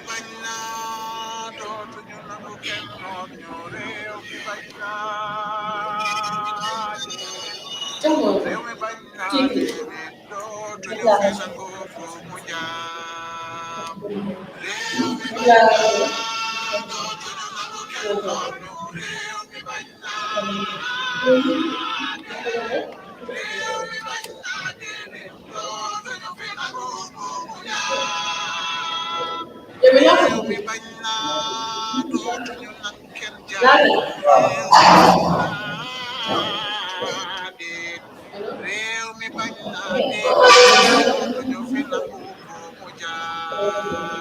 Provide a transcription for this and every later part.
bañ naa dootuñu nangu kenn noot ñu réew mi bañ naa réew mi bañ naa déedéet dootuñu fi nangu bu mu jaam réew mi bañ naa dootuñu nangu kenn noot ñu réew mi bañ naa réew mi bañ naa déedéet dootuñu fi nangu bu mu jaam réew mi bañ naa dootuñu nangu kenn jaay réew mi bañ naa déet réew mi bañ naa déedéet dootuñu fi nangu bu mu jaam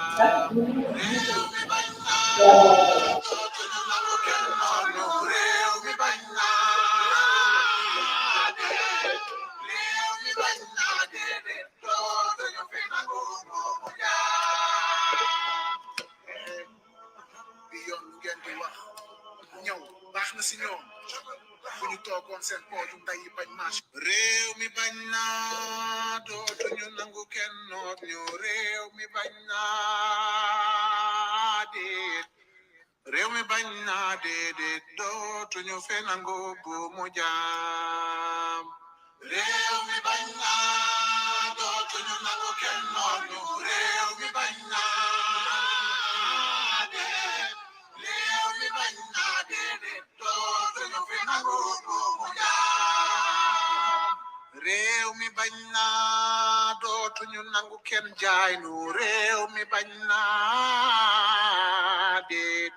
réew mi bañ naa dootuñu nangu kenn noonu réew mi bañ naa déet réew mi bañ naa déedéet dootuñu fi nangu bu mu jaam bi yoon lu ngeen di wax ñëw baax na si ñoom bu ñu toogoon seen pooju nday yi bañ marché réew mi bañ naa dootuñu nangu kenn noot ñu réew mi bañ naa déet réew mi bañ naa déedéet dootuñu fe nangu bu mu jaam réew mi bañ naa dootuñu nangu kenn noot ñu réew mi bañ naa déet réew mi bañ naa déedéet dootuñu fi nangu bu mu jaam réew mi bañ naa dootuñu nangu kenn jaay nu réew mi bañ naa déet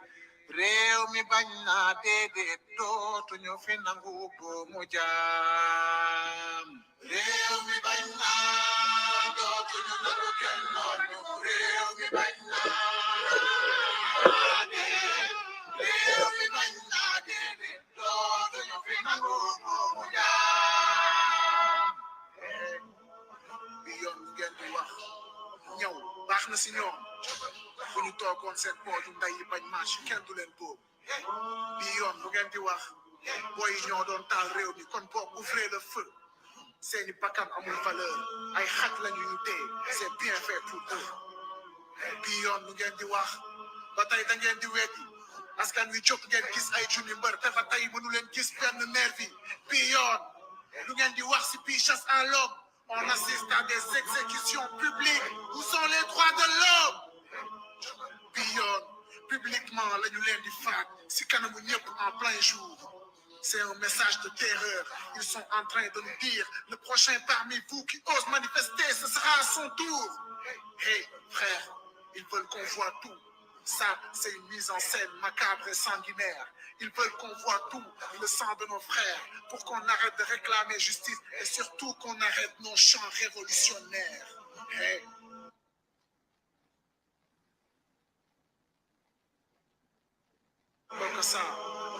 réew mi bañ naa déedéet dootuñu fi nangu bu mu jaam réew mi bañ naa dootuñu nangu kenn noonu réew mi bañ naa déet réew mi bañ naa déedéet dootuñu fi nangu bu mu jaam bi yoon lu ngeen di wax ñëw baax na si ñoom bu ñu toogoon seen pooju nday yi bañ marché kenn du leen boobu bi yoon lu ngeen di wax booy yi ñoo doon taal réew mi kon boog ouvrez le feu seeni bakkan amul valeur ay xaj lañu ñu téye c'est bien fait pour eux bi yoon lu ngeen di wax ba tey da ngeen di weddi askan wi jóg ngeen gis ay junni mbër te ba tey mënu leen gis benn nervi bi yoon lu ngeen di wax si bii chasse à l'homme on assiste à des exécutions publiques où sont les droits de l'homme bi yoon publiquement la ñu leen di faat si kanamu ñëpp en plein jour c'est un message de terreur ils sont en train de nous dire le prochain parmi vous qui ose manifester ce sera à son tour hey frère ils veulent qu'on voit tout ça c'est une mise en scène macabre et sanguinaire ils veulent qu'on voit tout le sang de nos frères pour qu'on arrête de réclamer justice et surtout qu'on arrête nos chants révolutionnaires hey bokk sa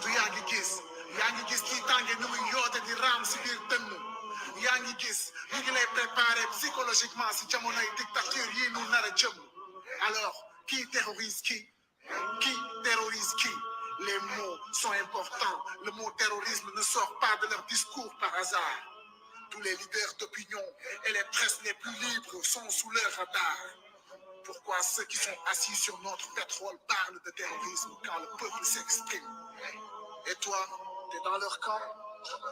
du yaa ngi gis ci tànge ni muy yoote di raam si biir dënn yaa ngi gis ñu ngi lay préparer psychologiquement si jamonoy dictature yi nu nar a jëm alors qui terrorise qui terrorise qui les mots sont importants le mot terrorisme ne sort pas de leur discours par hasard tous les leaders d'opinion et les presses les plus libres sont sous leur radar. Pourquoi ceux qui sont assis sur notre pétrole parlent de terrorisme quand le peuple s'exprime? Et toi, t'es dans leur camp?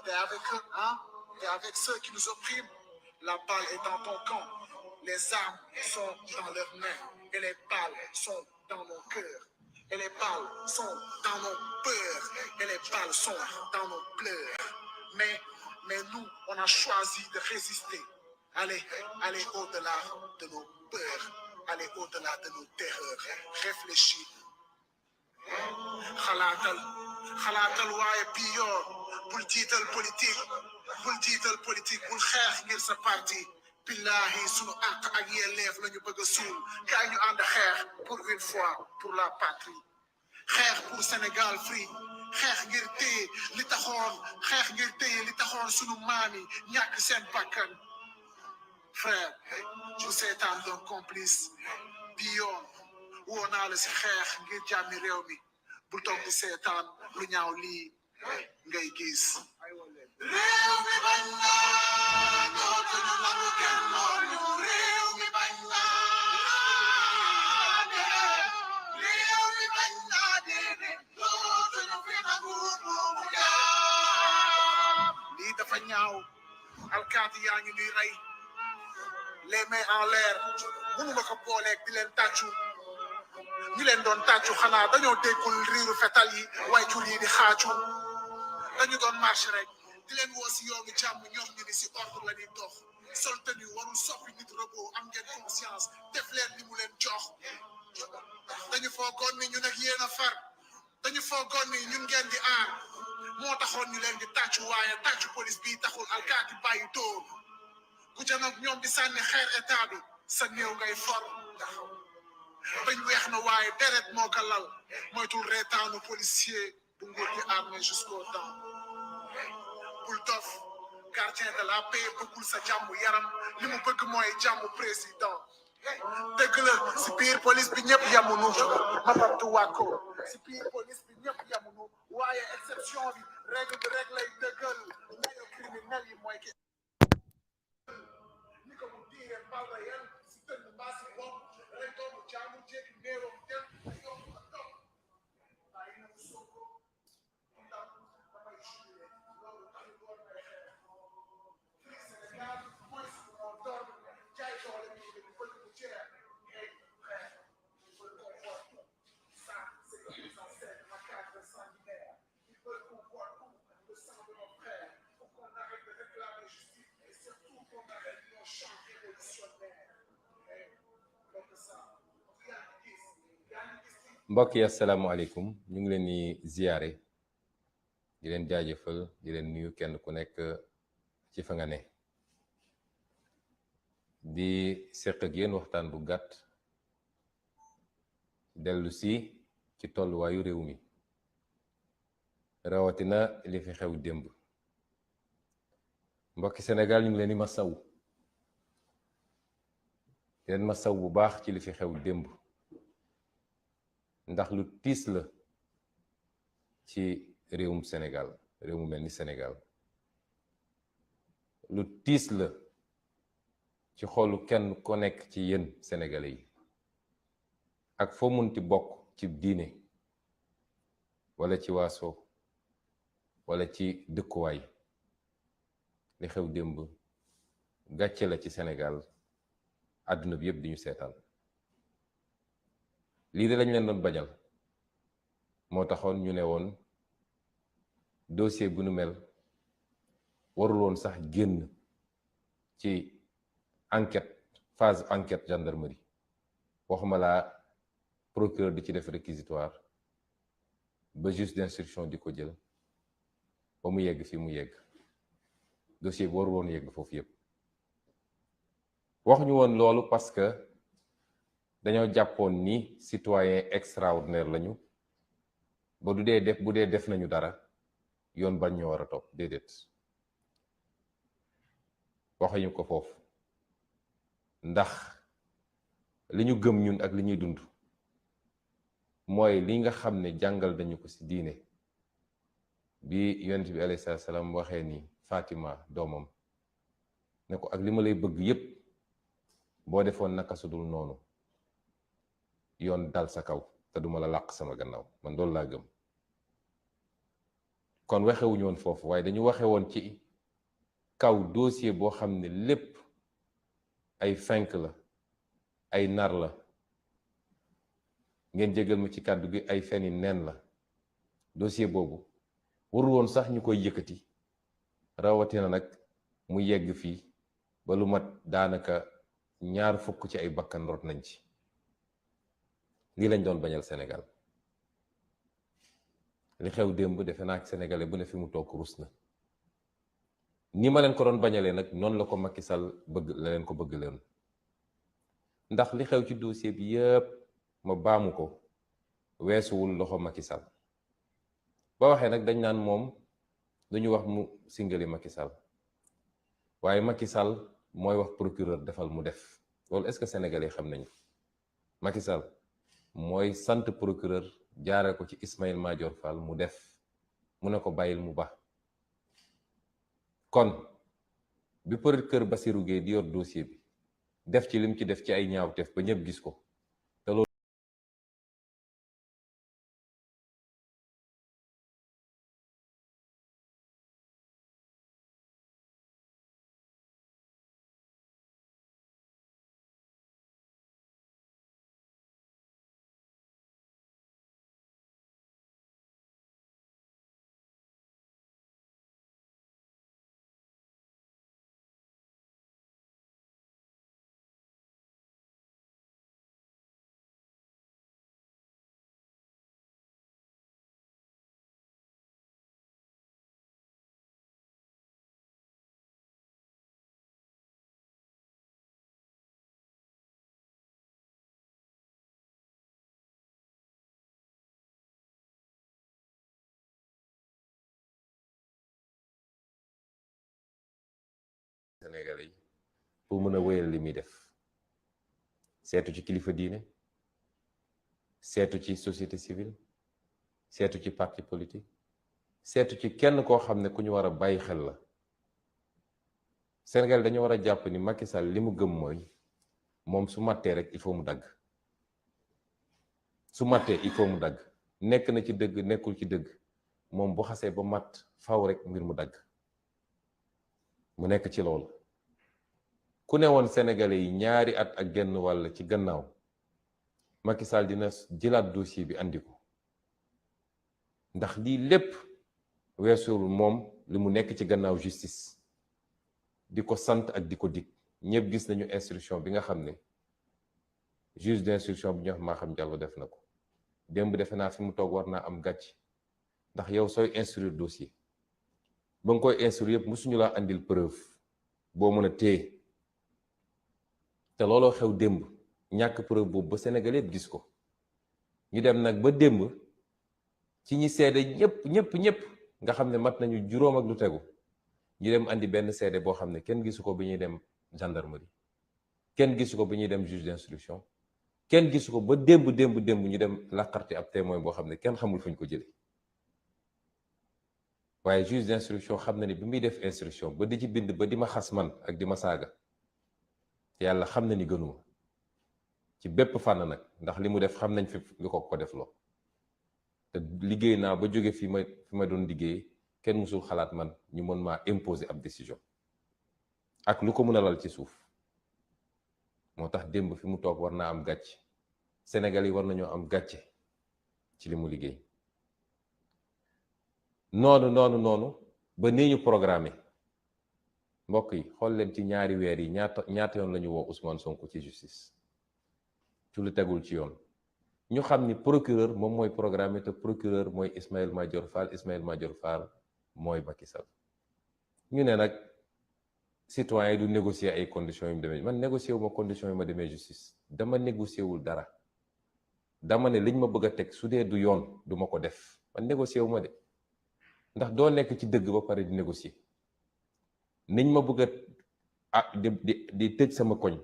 T'es avec eux, hein? T'es avec ceux qui nous oppriment? La balle est dans ton camp. Les armes sont dans leurs mains. Et les balles sont dans mon cœur. Et les balles sont dans nos peurs. Et les balles sont dans nos pleurs. Mais nous, on a choisi de résister. Aller au-delà de nos peurs. Aller au-delà de nos terreurs. Réfléchis. xalaatal waaye bii yoon bul jiital politique bul xeex ngir sa parti billahi sunu àq ak yelleef la ñu bëgg a suul kaay ñu ànd xeex pour une fois pour la patrie xeex pour Sénégal free xeex ngir téye li taxoon sunu maam yi ñàkk seen bakkan frère bu seetaan doon complice bi yoon woo naa la si xeex ngir jàmmi réew mi bul toog di seetaan lu ñaaw lii ngay gis réew mi bañ naa dootuñu nangu kenn noonu réew mi bañ naa alkaati yaa ngi ñuy rey les mains en l'air mënuma ko booleeg di leen tàccu ñi leen doon tàccu xanaa dañoo déggul riiru fetal yi way jur yi di xaacu dañu doon marche rek di leen woo si yoonu jàmm ñoom ñu ni si ordre la ñuy dox sol tenue warul soppi nit robot am ngeen conscience def leen li mu leen jox dañu foogoon ni ñun ak yéen a far dañu foogoon ni ñun ngeen di aar moo taxoon ñu leen di tàccu waaye tàccu police bi taxul alkaati bàyyi dóor ku janoog ñoom di sànni xeer état bi sa néew ngay for bañ weex na waaye deret moo ko lal moytul reetaanu policier bu nguur gi armé jusqu'aux dents bul dof gardien de la paix bëggul sa jàmm yaram li mu bëgg mooy jàmm président dëgg la si biir police bi ñëpp yamunu ma bamtu wàkko si biir police bi ñëpp yamunu waaye exception bi rek lay dëggal nañu criminel yi mooy ki ni ko mu diire bal réel si tënn mbaa si bopp rek doomu jaamu jékki néeroom dem yokk ko topp bàyyi na mu soko ndax damay jubilé loolu taxu doon may xeex fii Sénégal mooy suñu moo door jaay doole bi ñu bëgg mu jeex ngay xeex ñu bëgg ko xool ça c'est le plus ancien macabre sanguinaire ils veulent qu'on voit tout le sang de nos frères pour qu'on arrête de réclamer justice et surtout qu'on arrête nos chants révolutionnaires donc ça mbokk yi asalaamaaleykum ñu ngi leen di ziyaare di leen jaajëfal di leen nuyu kenn ku nekk ci fa nga ne di seq ak yéen waxtaan bu gàtt dellu si ci tolluwaayu réew mi rawatina li fi xew démb mbokki Sénégal ñu ngi leen di masaw bu baax ci li fi xew démb ndax lu tiis la ci réewum Sénégal réew mu mel ni Sénégal lu tiis la ci xolu kenn ko nekk ci yéen sénégalais yi ak foo munti bokk ci diine wala ci waaso wala ci dëkkuwaay li xew démb gàcce la ci Sénégal àdduna bi yëpp di ñu seetaan lii de lañ leen doon bañal moo taxoon ñu ne woon dossier bu nu mel warul woon sax génn ci enquête phase enquête gendarmerie waxuma laa procureur di ci def réquisitoire ba juge d'instruction di ko jël ba mu yegg fi mu yegg dossier bi warul woon yegg foofu yëpp waxuñu woon loolu parce que dañoo jàppoon ni citoyen extraordinaire lañu ba bu dee def nañu dara yoon bañ ñoo war a topp déedéet waxuñu ko foofu ndax li ñu gëm ñun ak li ñuy dund mooy li nga xam ne jàngal dañu ko ci diine bi yonent bi alayhi salaam waxee ni Fatima doomam ne ko ak li ma lay bëgg yépp boo defoon naka su dul noonu yoon dal sa kaw te duma la làq sama gannaaw man loolu laa gëm kon waxewuñu woon foofu waaye dañu waxe woon ci kaw dossier boo xam ne lépp ay fenk la ay nar la ngeen jégal ma ci kàddu gi ay feni neen la dossier boobu warul woon sax ñu koy yëkkati rawatina nag mu yegg fii ba lu mat daanaka 20 ci ay bakkan rot nañ ci lii lañ doon bañal Sénégal li xew démb defe naa ak sénégalais bu ne fi mu toog rus na ni ma leen ko doon bañalee nag noonu la ko Macky Sall bëgg la leen ko bëgg leen ndax li xew ci dossier bi yëpp ma baamu ko weesuwul loxo Macky Sall ba waxee nag dañ naan moom dañu wax mu singali Macky Sall waaye Macky Sall mooy wax procureur defal mu def loolu est-ce que sénégalais xam nañu Macky Sall mooy sant procureur jaare ko ci Ismaïla Madior Fall mu def mu ne ko bàyyil mu ba kon bi procureur Bassirou Guèye di yor dossier bi def ci lim ci def ci ay ñaawteef ba ñëpp gis ko Sénégalais yi pour mën a wéyal li muy def seetu ci kilifa diine seetu ci société civile seetu ci parti politique seetu ci kenn koo xam ne ku ñu war a bàyyi xel la. Sénégal dañu war a jàpp ni Macky Sall li mu gëm mooy moom su mattee rek il faut mu dagg su mattee il faut mu dagg nekk na ci dëgg nekkul ci dëgg moom bu xasee ba matt faw rek mbir mu dagg mu nekk ci loolu. ku ne woon Sénégalais yi ñaari at ak genn wàll ci gannaaw Macky Sall dina jëlaat dossier bi andi ko ndax lii lépp weesuwul moom li mu nekk ci gannaaw justice di ko sant ak di ko dig. ñëpp gis nañu instruction bi nga xam ne juge d'instruction bi ñu wax Maham Diallo def na ko démb defe naa fi mu toog war naa am gàcc ndax yow sooy instruire dossier ba nga koy instruire yëpp musuñu laa andil preuve boo mën a téye te looloo xew démb ñàkk preuve boobu ba Sénégal yëpp gis ko ñu dem nag ba démb ci ñi seede ñëpp nga xam ne mat nañu juróom ak lu tegu ñu dem andi benn seede boo xam ne kenn gisu ko bi ñuy dem gendarmerie kenn gisu ko bi ñuy dem juge d'instruction kenn gisu ko ba démb ñu dem làqarti ab témoin boo xam ne kenn xamul fuñ ko jële waaye juge d'instruction xam na ni bi muy def instruction ba di ci bind ba di ma xas man ak di ma saaga yàlla xam na ni gënuma ci bépp fànn nag ndax li mu def xam nañ fi lu ko def loo te liggéey naa ba jóge fi ma doon liggéey kenn musul xalaat man ñu mën maa imposer ab décision ak lu ko mën a lal ci suuf. moo tax démb fi mu toog war naa am gàcce Sénégal yi war nañoo am gàcce ci li mu liggéey noonu ba nii ñu programmé mbokk yi xool leen ci ñaari weer yi ñaata yoon la ñu woo Ousmane Sonko ci justice ci lu tegul ci yoon. ñu xam ni procureur moom mooy programmé te procureur mooy Ismaïla Madior Fall mooy Macky Sall ñu ne nag citoyen yi du négocier ay conditions yu mu demee man négocier wu ma conditions yu ma demee justice dama négocier wul dara dama ne liñ ma bëgg a teg su dee du yoon du ma ko def man négocier wu ma de ndax doo nekk ci dëgg ba pare di négocier niñ ma bëgg a di tëj sama koñ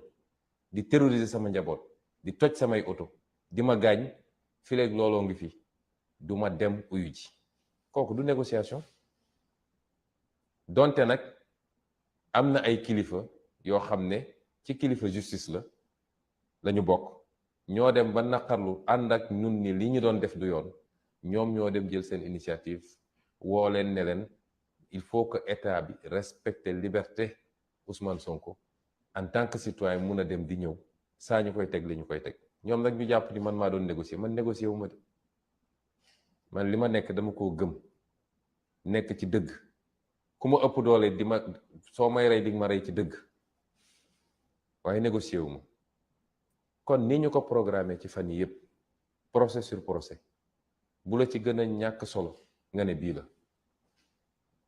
di terroriser sama njaboot di toj samay oto di ma gaañ fileeg looloo ngi fi du ma dem uyu ji kooku du négociation. donte nag am na ay kilifa yoo xam ne ci kilifa justice lañu bokk ñoo dem ba naqarlu ànd ak ñun ni li ñu doon def du yoon ñoom ñoo dem jël seen initiative woo leen ne leen il faut que état bi respecte liberté Ousmane Sonko en tant que citoyen mun a dem di ñëw saa ñu koy teg li ñu koy teg ñoom nag ñu jàpp ni man maa doon négocier man négocier wu ma de man li ma nekk dama koo gëm nekk ci dëgg ku ma ëpp doole di ma soo may rey di ma rey ci dëgg waaye négocier wu ma kon ni ñu ko programmé ci fan yi yëpp procès sur procès bu la ci gën a ñàkk solo nga ne bii la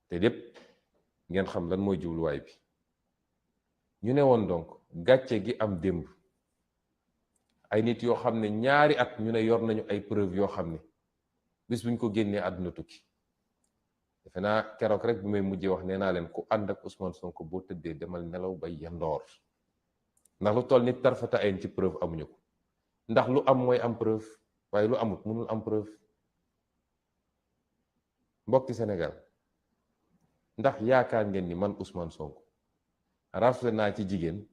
te lépp ngeen xam lan mooy jubluwaay bi ñu ne woon donc gàcce gi am démb ay nit yoo xam ne ñaari at ñu ne yor nañu ay preuve yoo xam ne bis buñ ko génnee àdduna tukki defe naa keroog rek bi may mujjee wax nee naa leen ku ànd ak Ousmane Sonko boo tëddee demal nelaw ba yandoor ndax lu toll nit tarfata ayn ci preuve amuñu ko ndax lu am mooy am preuve waaye lu amut mënul am preuve. mbokki Sénégal ndax yaakaar ngeen ni man Ousmane Sonko rafle naa ci jigéen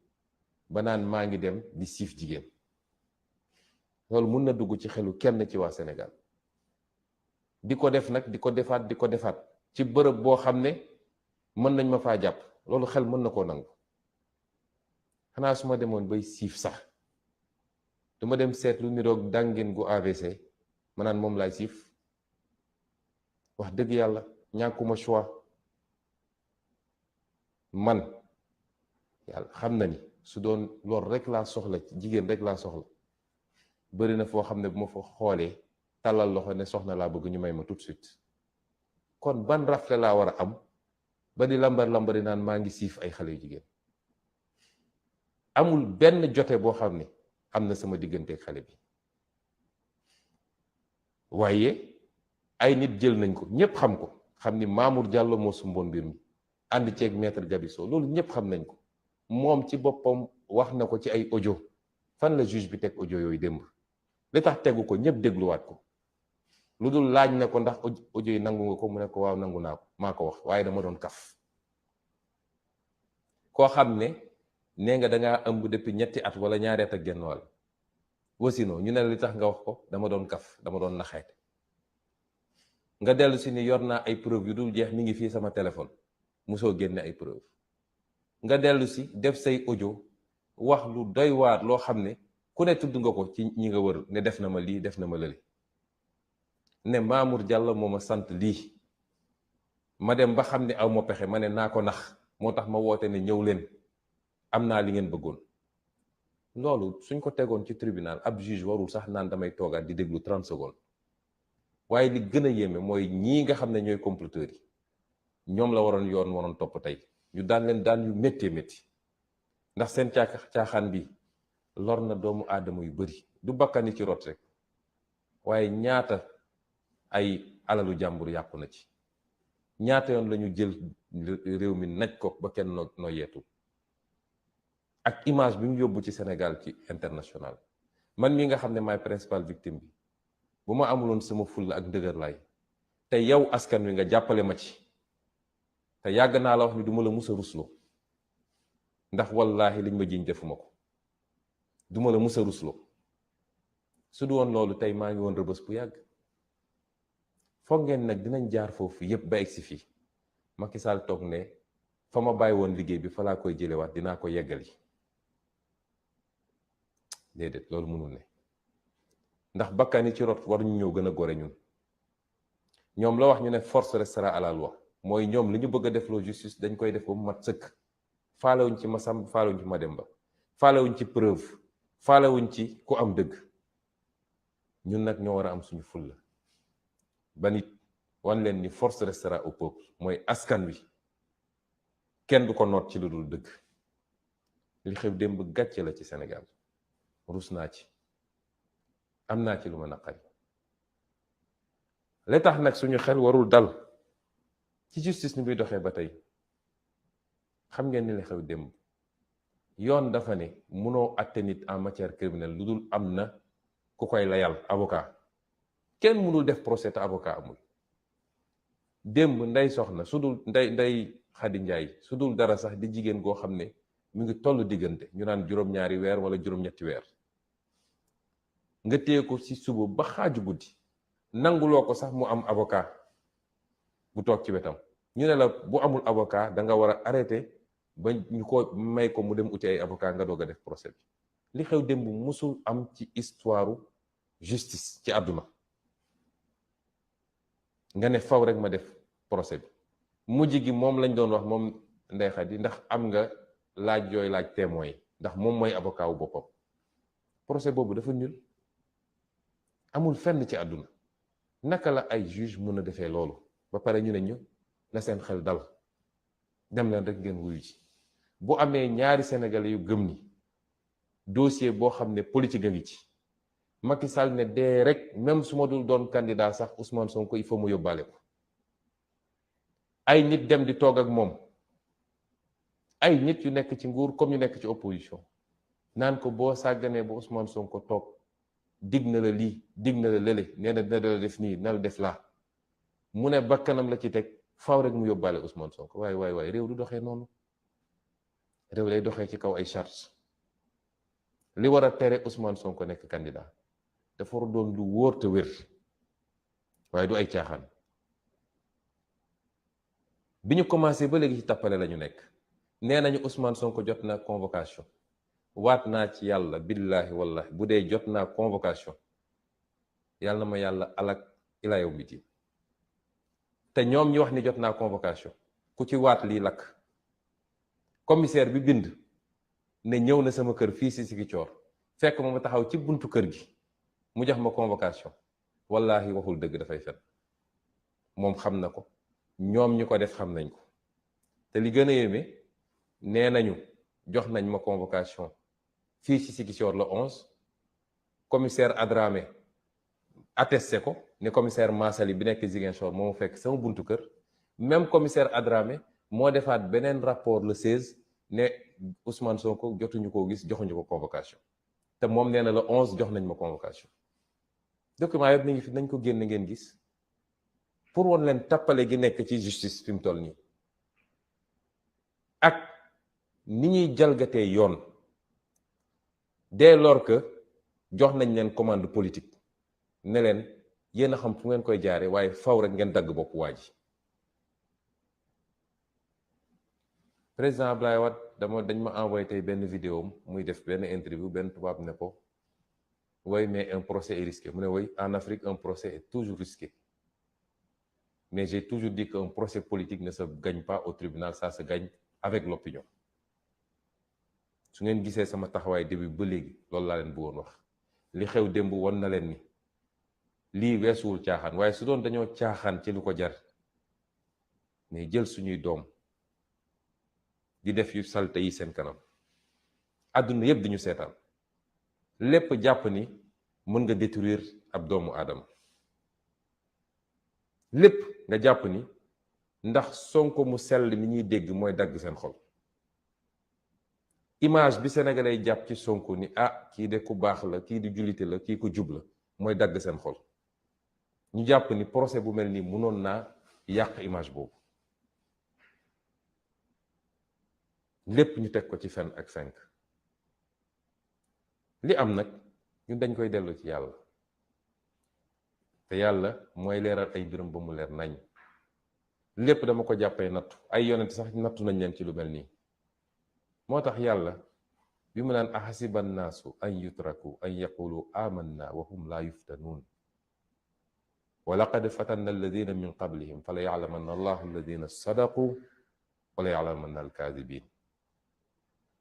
ba naan maa ngi dem di siif jigéen loolu mun na dugg ci xelu kenn ci waa Sénégal di ko def nag di ko defaat ci bërëb boo xam ne mën nañ ma faa jàpp loolu xel mën na koo nangu xanaa su ma demoon bay siif sax duma dem seet lu niroog dàngeen gu AVC ma naan moom laay siif wax dëgg yàlla ñàkkuma choix man yàlla xam na ni su doon loolu rek laa soxla jigéen rek laa soxla bëri na foo xam ne bu ma fa xoolee tàllal loxo ne soxna laa bëgg ñu may ma tout de suite kon ban rafle laa war a am ba di lambari naan maa ngi siif ay xale yu jigéen amul benn jote boo xam ne am na sama diggante ak xale bi waaye ay nit jël nañ ko ñëpp xam ko xam ni Mamour Diallo moo sumboon mbir mi ànd ceeg maître Gabisso loolu ñëpp xam nañ ko moom ci boppam wax na ko ci ay audio. fan la juge bi teg audio yooyu démb li tax tegu ko ñëpp dégluwaat ko lu dul laaj na ko ndax audio yi nangu nga ko mu ne ko waaw nangu naa ko maa ko wax waaye dama doon kaf. koo xam ne nee nga dangaa ëmb depuis 2 at wala 2 at ak genn wàll wasino ñu ne li tax nga wax ko dama doon kaf dama doon naxeete. nga dellu si ni yor naa ay preuve yu dul jeex mi ngi fii sama téléphone musoo génne ay preuve. nga dellu si def say audio wax lu doy waar loo xam ne ku ne tudd nga ko ci ñi nga wër ne def na ma lii def na ma lële ne Mamour Diallo moo ma sant lii ma dem ba xam ne aw ma pexe ma ne naa ko nax moo tax ma woote ne ñëw leen am naa li ngeen bëggoon. loolu suñ ko tegoon ci tribunal ab juge warul sax naan damay toogaat di déglu 30 secondes waaye li gën a yéeme mooy ñii nga xam ne ñooy comploteurs yi ñoom la waroon topp tey ñu daan leen daan yu méttee métti ndax seen caaxaan bi lor na doomu aadama yu bari du bakkani ci rot rek waaye ñaata ay alalu jàmbur yàqu na ci ñaata yoon lañu jël réew mi naj ko ba kenn noo yeetu ak image bi mu yóbbu ci Sénégal ci international. man mi nga xam ne maay principal victime bi bu ma amuloon sama fulla ak ndëgër laay te yow askan wi nga jàppale ma ci te yàgg naa la wax ni du ma la mus a rusloo ndax wallaahi liñ ma jiñ defuma ko du ma la mus a rusloo su du woon loolu tey maa ngi woon rëbës bu yàgg. foog ngeen nag dinañ jaar foofu yépp ba egsi fii Macky Sall toog ne fa ma bàyyi woon liggéey bi fa laa koy jëlewaat dinaa ko yeggali. déedéet loolu mënul ne ndax bakkani ci rot waruñu ñëw gën a gore ñun. ñoom la wax ñu ne force restera à la loi mooy ñoom li ñu bëgg a def loo justice dañ koy def ba mu mat sëkk. faalewuñ ci Masamba faalewuñ ci Mademba faalewuñ ci preuve faalewuñ ci ku am dëgg. ñun nag ñoo war a am suñu fulla ba nit wan leen ni force restera au peuple mooy askan wi kenn du ko noot ci lu dul dëgg. li xew démb gàcce la ci Sénégal rus naa ci am naa ci lu ma naqari. li tax nag suñu xel warul dal ci justice ni muy doxee ba tey xam ngeen ni li xew démb yoon dafa ne mënoo àtte nit en matière criminelle lu dul am na ku koy layal avocat. kenn mënul def procès te avocat amul. démb Ndey Soxna su dul Ndey Xadi Njaay su dul dara sax di jigéen goo xam ne mu ngi toll diggante ñu naan juróom-2 weer wala juróom-3 weer nga téye ko ci suba ba xaaju guddi nanguloo ko sax mu am avocat bu toog ci wetam ñu ne la bu amul avocat da nga war a arrêté ba ñu ko may ko mu dem uti ay avocat nga doog a def procès bi. li xew démb musul am ci histoire justice ci àdduna. nga ne faw rek ma def procès bi mujj gi moom lañ doon wax moom Ndey Xadi ndax am nga laaj yooyu laaj témoin yi ndax moom mooy avocat wu boppam. procès boobu dafa nul amul fenn ci àdduna. naka la ay juge mën a defee loolu ba pare ñu ne ñu na seen xel dal dem leen rek ngeen wuyu ci. bu amee ñaari sénégalais yu gëm ni dossier boo xam ne politique a ngi ci Macky Sall ne dee rek même su ma dul doon candidat sax Ousmane Sonko il faut mu yóbbaale ko. ay nit dem di toog ak moom ay nit yu nekk ci nguur comme yu nekk ci opposition naan ko boo sàgganee ba Ousmane Sonko toog dig na la lii dig na la lële nee na dina la def nii na la def laa mu ne bakkanam la ci teg faw rek mu yóbbaale Ousmane Sonko waaye réew du doxee noonu. réew lay doxee ci kaw ay charges. li war a tere Ousmane Sonko nekk candidat dafa war a doon lu wóor te wér waaye du ay caaxaan. bi ñu commencé ba léegi ci tappale la ñu nekk nee nañu Ousmane Sonko jot na convocation waat naa ci yàlla billaahi wallahi bu dee jot naa convocation yàlla na ma yàlla alak ila yow mi diin. te ñoom ñu wax ni jot naa convocation ku ci waat lii lakk. commissaire bi bind ne ñëw na sama kër fii si Ziguinchor fekk ma taxaw ci buntu kër gi mu jox ma convocation wallahi waxul dëgg dafay fen. moom xam na ko ñoom ñu ko def xam nañ ko te li gën a yéeme nee nañu jox nañ ma convocation fii si Ziguinchor le 11 commissaire Adramé attesté ko ne commissaire Massali bi nekk Ziguinchor moo fekk sama buntu kër. même commissaire Adramé moo defaat beneen rapport le 16 ne Ousmane Sonko jotuñu koo gis, joxuñu ko convocation te moom nee na le 11 jox nañ ma convocation. document yëpp mi ngi fi, nañ ko génne ngeen gis, pour woon leen tappale gi nekk ci justice fi mu toll nii ak ni ñuy jalgatee yoon dès lors que jox nañ leen commande politique ne leen yéen a xam fu ngeen koy jaare waaye faw rek ngeen dagg bopp waa ji. président Ablaye Wade dañ ma envoyé tey benn vidéo muy def benn interview, benn tubaab ne ko oui mais un procès est risqué. mu ne oui, en Afrique un procès est toujours risqué, mais j'ai toujours dit qu'un procès politique ne se gagne pas au tribunal, ça se gagne avec l'opinion. su ngeen gisee sama taxawaay début ba léegi loolu laa leen bëggoon wax. li xew démb won na leen ni lii weesuwul caaxaan, waaye su doon dañoo caaxaan ci lu ko jar, mais jël suñuy doom di def yu salte yi seen kanam, àdduna yépp di ñu seetaan, lépp jàpp ni mën nga détruire ab doomu aadama, lépp nga jàpp ni ndax Sonko mu sell mi ñuy dégg mooy dagg seen xol. image bi sénégalais jàpp ci Sonko ni kii de ku baax la, kii di jullite la, kii ku jub la, mooy dagg seen xol. ñu jàpp ni procès bu mel nii mënoon naa yàq image boobu. lépp ñu teg ko ci fen ak fenk. li am nag ñun dañ koy dellu ci yàlla, te yàlla mooy leeral ay mbiram ba mu leer nañ. lépp dama ko jàppee nattu, ay yonent sax nattu nañ leen ci lu mel nii. moo tax yàlla bi mu naan ahasiba nnaasu an yutraku an yaqulu amanna wa hum laa yuftanuun wa laqad fatanna alladina min qablihim fala yaclamanna allahu alladina sadaqu wala yaclamanna alkaadibin.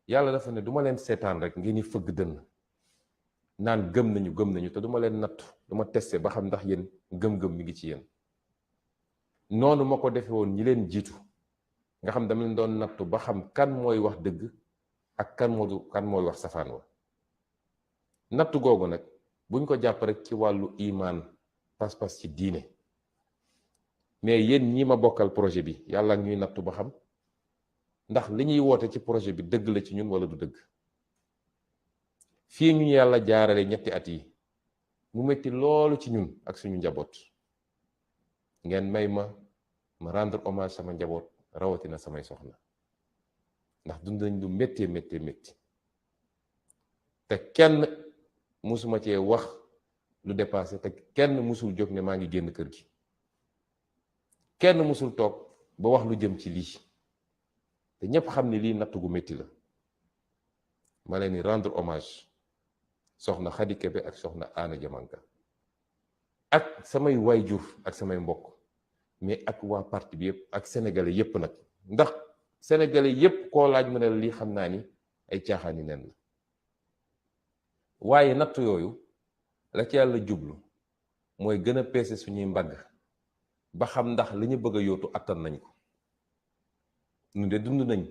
yàlla dafa ne duma leen seetaan rek ngeen ni fëgg dënn naan gëm nañu te duma leen nattu, duma testé ba xam ndax yéen gëm-gëm mi ngi ci yéen. noonu ma ko defe woon ñi leen jiitu, nga xam dama leen doon nattu ba xam kan mooy wax dëgg ak kan mooy wax safaan wa. nattu googu nag buñ ko jàpp rek ci wàllu imaan, pas-pas ci diine, mais yéen ñi ma bokkal projet bi yàlla ñuy nattu ba xam ndax li ñuy woote ci projet bi dëgg la ci ñun wala du dëgg. fii ñu yàlla jaarale ñetti at yi mu metti loolu ci ñun ak suñu njaboot, ngeen may ma rendre hommage sama njaboot, rawatina samay soxna, ndax dund nañ lu métti te kenn musuma cee wax lu dépassé, te kenn musul jóg ne maa ngi génn kër gi, kenn musul toog ba wax lu jëm ci lii, te ñépp xam ni lii natt gu métti la. ma leen di rendre hommage soxna Khady Kébé ak soxna Anna Diamanka ak samay waajur ak samay mbokk, mais ak waa parti bi yëpp ak sénégalais yëpp nag, ndax sénégalais yëpp koo laaj mu ne la lii xam naa ni ay caaxaani nen la. waaye natt yooyu la ci yàlla jublu mooy gën a peese suñuy mbagg ba xam ndax li ñu bëgg a yóotu attan nañ ko. ñu de dund nañ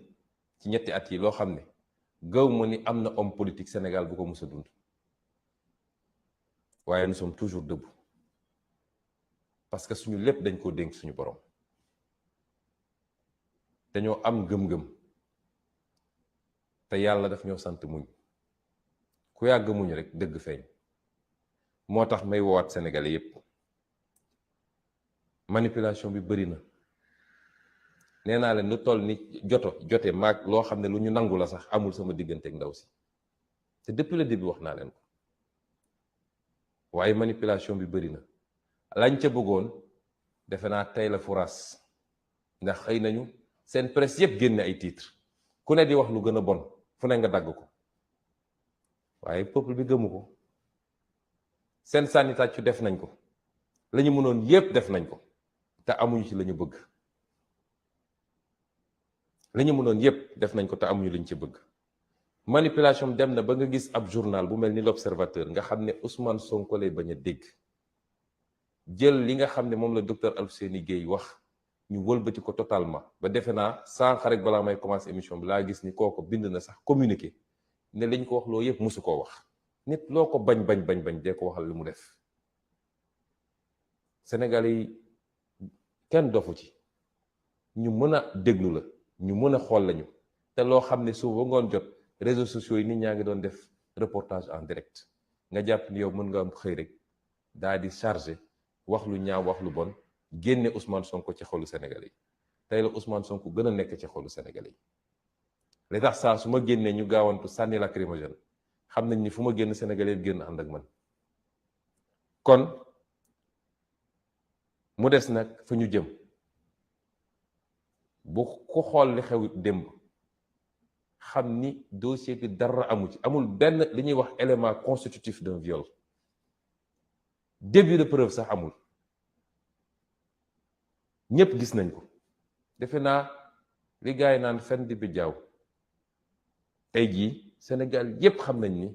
ci ñetti at yi loo xam ne gaw ma ni am na homme politique Sénégal bu ko mës a dund, waaye nous sommes toujours debout parce que suñu lépp dañ koo dénk suñu borom. dañoo am gëm-gëm te yàlla daf ñoo sant muñ, ku yàgg muñ rek dëgg feeñ. moo tax may woowaat sénégalais yépp, manipulation bi bëri na. nee naa leen lu toll ni jote maag loo xam ne lu ñu nangu la sax amul sama diggante ak ndaw si, te depuis le début wax naa leen ko. waaye manipulation bi bëri na. lañ ca bëggoon defe naa tey la furaas, ndax xëy nañu seen presse yépp génne ay titre, ku ne di wax lu gën a bon, fu ne nga dagg ko, waaye peuple bi gëmu ko. seen sànni tàccu def nañ ko, la ñu mënoon yépp def nañ ko, te amuñu ci la ñu bëgg. la ñu mënoon yépp def nañ ko te amuñu liñ ci bëgg. manipulation dem na ba nga gis ab journal bu mel ni l'Observateur nga xam ne Ousmane Sonko lay bañ a dégg, jël li nga xam ne moom la docteur Alfousseyni Gaye wax ñu wëlbati ko totalement ba defe naa sànq rek balaa may commencer émission bi laa gis ni kooko bind na sax communiqué ne lañ ko wax loo yépp musu koo wax. nit loo ko bañ dee ko waxal li mu def. Sénégalais yi kenn dofu ci, ñu mën a déglu la, ñu mën a xool lañu, te loo xam ne suba ngoon jot réseaux sociaux yi nit ñaa ngi doon def reportage en direct nga jàpp ni yow mën nga am xëy rek daal di chargé wax lu ñaaw wax lu bon génne Ousmane Sonko ci xolu Sénégalais yi tey la Ousmane Sonko gën a nekk ci xolu Sénégalais yi li tax saa su ma génnee ñu gaawantu sànni lacrymogène xam nañ ni fu ma génn Sénégalais yi génn ànd ak man kon mu des nag fa ñu jëm bu ko xool li xew démb xam ni dossier bi dara amu ci amul benn li ñuy wax élément constitutif d'un viol début de preuve sax amul ñépp gis nañ ko defe naa li gars yi naan fen di bi jaaw tey jii Sénégal yépp xam nañ ni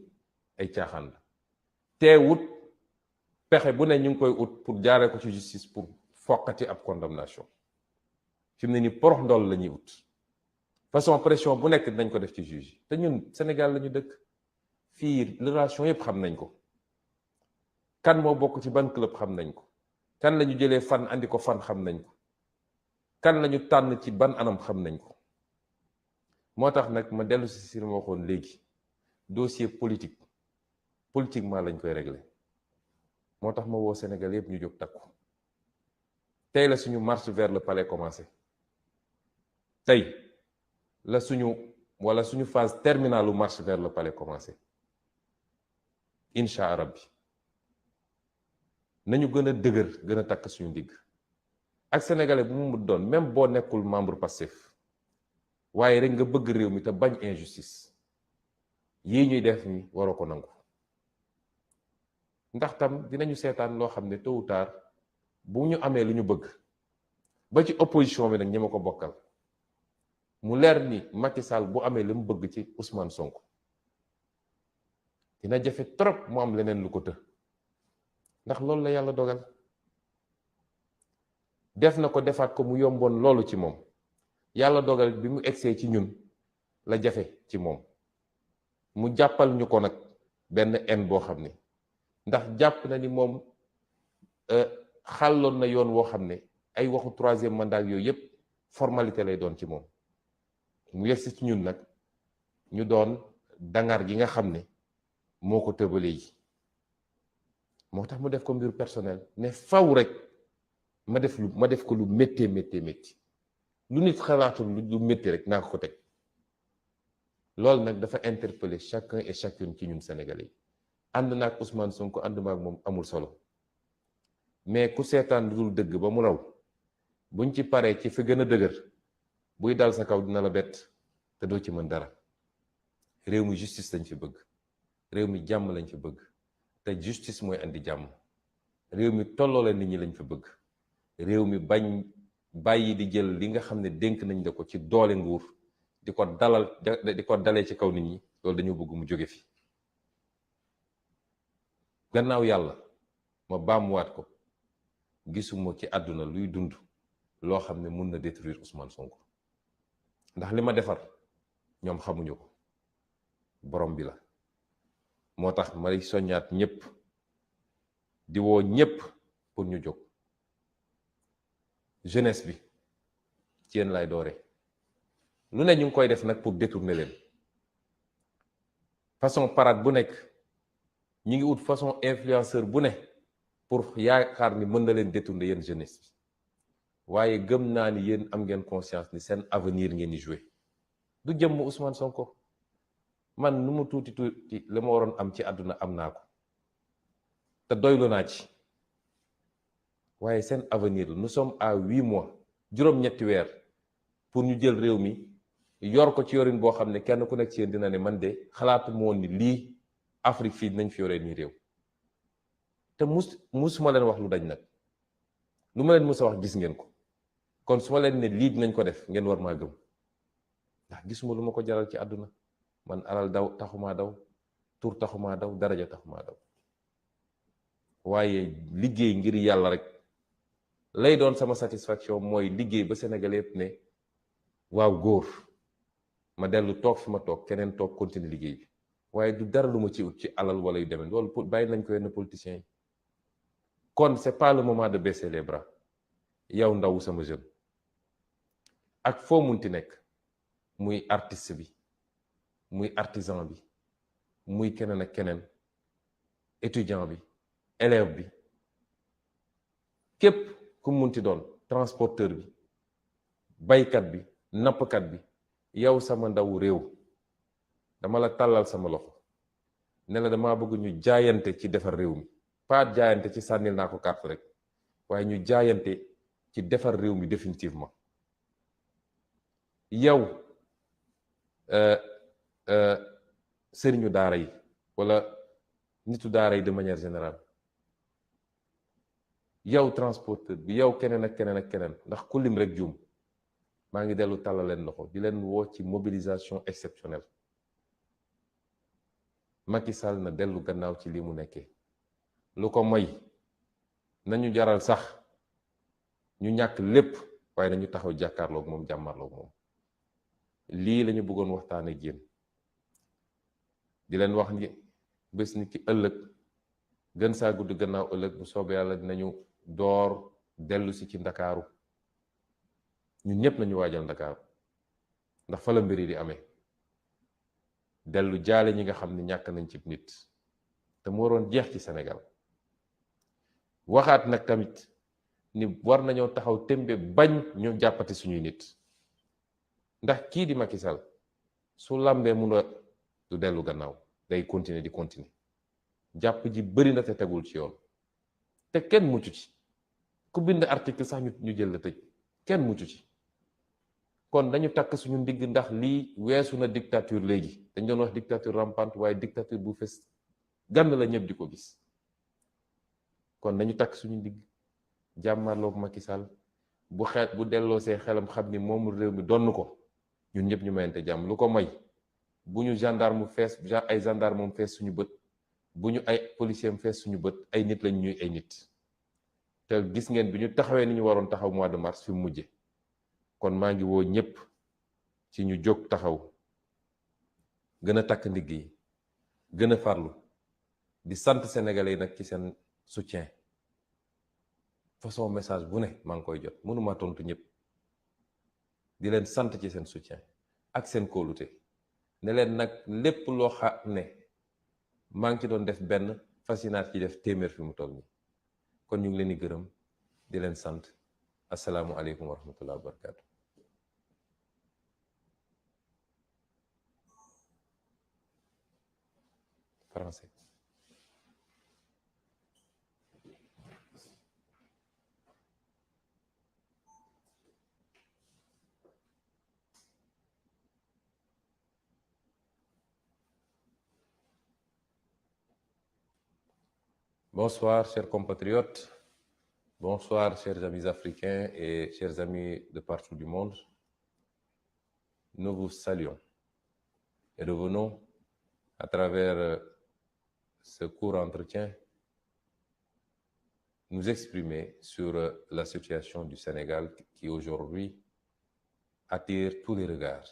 ay caaxaan la teewut pexe bu ne ñu ngi koy ut pour jaaree ko ci justice pour foqati ab condamnation fi mu ne ni porox ndool la ñuy ut façon pression bu nekk dinañ ko def ci juge te ñun Sénégal la ñu dëkk fii relation yépp xam nañ ko kan moo bokk ci ban club xam nañ ko kan la ñu jëlee fan andi ko fan xam nañ ko kan la ñu tànn ci ban anam xam nañ ko moo tax nag ma dellu si ma waxoon léegi dossier politiquement lañ koy régler moo tax ma woo Sénégal yépp ñu jóg takku tey la suñu marche vers le palais commencé tey la suñu phase terminale u marche vers le palais commencé incha allah nañu gën a dëgër gën a takk suñu ndigg ak sénégalais bu mu doon même boo nekkul membre Pastef waaye rek nga bëgg réew mi te bañ injustice yii ñuy def ni waroo ko nangu ndax tam dinañu seetaan loo xam ne tôt ou tard bu ñu amee lu ñu bëgg ba ci opposition bi nag ñi ma ko bokkal mu leer ni Macky Sall bu amee li mu bëgg ci Ousmane Sonko dina jafe trop mu am leneen lu ko të ndax loolu la yàlla dogal def na ko defaat ko mu yomboon loolu ci moom yàlla dogal bi mu egsee ci ñun la jafe ci moom mu jàppal ñu ko nag benn en boo xam ne ndax jàpp na ni moom xàlloon na yoon woo xam ne ay waxu troisième mandat yooyu yépp formalité lay doon ci moom mu yegsi ci ñun nag ñu doon dangar gi nga xam ne moo ko tëbalee yi moo tax mu def ko mbir personnel ne faw rek ma def ko lu méttee lu nit xalaatul lu métti rek naa ko teg loolu nag dafa interpeller chacun et chacune ci ñun Sénégalais yi ànd naag Ousmane Sonko ànd maag moom amul solo mais ku seetaan lu dul dëgg ba mu raw buñ ci paree ci fi gën a dëgër buy dal sa kaw dina la bett te doo ci mën dara réew mi justice lañ fi bëgg réew mi jàmm lañ fi bëgg te justice mooy andi jàmm réew mi tolloole nit ñi lañ fi bëgg réew mi bañ bàyyi di jël li nga xam ne dénk nañ la ko ci doole nguur di ko dalee ci kaw nit ñi loolu dañu bëgg mu jóge fi gannaaw yàlla ma baamuwaat ko gisuma ci àdduna luy dund loo xam ne mun na détruire Ousmane Sonko ndax li ma defar ñoom xamuñu ko borom bi la moo tax may soññaat ñépp di woo ñépp pour ñu jóg jeunesse bi ci yéen lay doore lu ne ñu ngi koy def nag pour détourner leen façon parade bu nekk ñu ngi ut façon influenceur bu ne pour yaakaar ni mën na leen détourner yéen jeunesse bi waaye gëm naa ni yéen am ngeen conscience ni seen avenir ngeen di jouer du jëmm Ousmane Sonko man nu mu tuuti la ma waroon am ci àdduna am naa ko te doylu naa ci waaye seen avenir la nous sommes à 8 mois juróom-ñetti weer pour ñu jël réew mi yor ko ci yorin boo xam ne kenn ku nekk ci yéen dina ne man de xalaatu moon ni lii Afrique fii dinañ fi yoree nii réew te musuma leen wax lu dañ nag lu ma leen mus a wax gis ngeen ko kon su ma leen ne lii dinañ ko def ngeen war maa gëm ndax gisuma lu ma ko jaral ci àdduna man alal taxumaa daw tur taxumaa daw daraja taxumaa daw waaye liggéey ngir yàlla rek lay doon sama satisfaction mooy liggéey ba Sénégal yépp ne waaw góor ma dellu toog fi ma toog keneen toog continuer liggéey bi waaye du dara lu ma ci ut ci alal wala yu demee loolu bàyyi nañ ko yenn politiciens yi kon c'est pas le moment de baisser les bras yow ndaw sama jeune ak foo munti nekk muy artiste bi muy artisan bi muy keneen ak keneen étudiant bi élève bi képp ku munti doon transporteur bi baykat bi nappkat bi yow sama ndaw réew dama la tàllal sama loxo ne la dama bëgg ñu jaayante ci defar réew mi pas jaayante ci sànnil naa ko carte rek waaye ñu jaayante ci defar réew mi définitivement yow sëriñu daara yi wala nitu daara yi de manière générale yow transporteur bi yow keneen ak keneen ak keneen ndax ku lim rek juum maa ngi dellu tàllal leen loxo di leen woo ci mobilisation exceptionnelle Macky Sall na dellu gannaaw ci li mu nekkee lu ko moy nañu jaral sax ñu ñàkk lépp waaye nañu taxaw jàkkaarloog moom jàmmarloog moom lii lañu bëggoon waxtaan ak yéen di leen wax ni bés ni ki ëllëg gën saa gudd gannaaw ëllëg bu soobee yàlla dinañu door dellu si ci ndakaaru ñun ñëpp nañu waajal ndakaaru ndax fa la mbir yi di amee dellu jaale ñi nga xam ne ñàkk nañ ci nit te mu waroon jeex ci Sénégal waxaat nag tamit ni war nañoo taxaw tembe bañ ñu jàppati suñuy nit ndax kii di Macky Sall su làmbee mun a du dellu gannaaw day continuer di continuer jàpp ji bëri na te tegul ci yoon te kenn muccu ci ku bind article sax ñu jël la tëj kenn muccu ci kon dañu takk suñu ndigg ndax lii weesu na dictature léegi dañ doon wax dictature rampante waaye dictature bu fes gànn la ñëpp di ko gis kon dañu takk suñu ndigg jàmmarloog Macky Sall bu xeet bu delloo see xelam xam ni moom réew mi donn ko ñun ñëpp ñu mayante jàmm lu ko moy bu ñu gendarme fees ay gendarme moom fees suñu bët bu ñu ay policier fees suñu bët ay nit lañ ñuy ay nit te gis ngeen bi ñu taxawee ni ñu waroon taxaw mois de mars fi mu mujje kon maa ngi woo ñëpp ci ñu jóg taxaw gën a takk ndigg yi gën a farlu di sant sénégalais yi nag ci seen soutien façon message bu ne maa ngi koy jot mënuma tontu ñëpp di leen sant ci seen soutien ak seen kóolute ne leen nag lépp loo xam ne maa ngi ci doon def benn fasinaat ci def téeméer fi mu toll nii kon ñu ngi leen di gërëm di leen sant asalaamualeykum wa rahmatullah wa barakatu. Français. Bonsoir, chers compatriotes. Bonsoir, chers amis africains et chers amis de partout du monde. Nous vous saluons et revenons à travers ce court entretien nous exprimer sur la situation du Sénégal qui aujourd'hui attire tous les regards.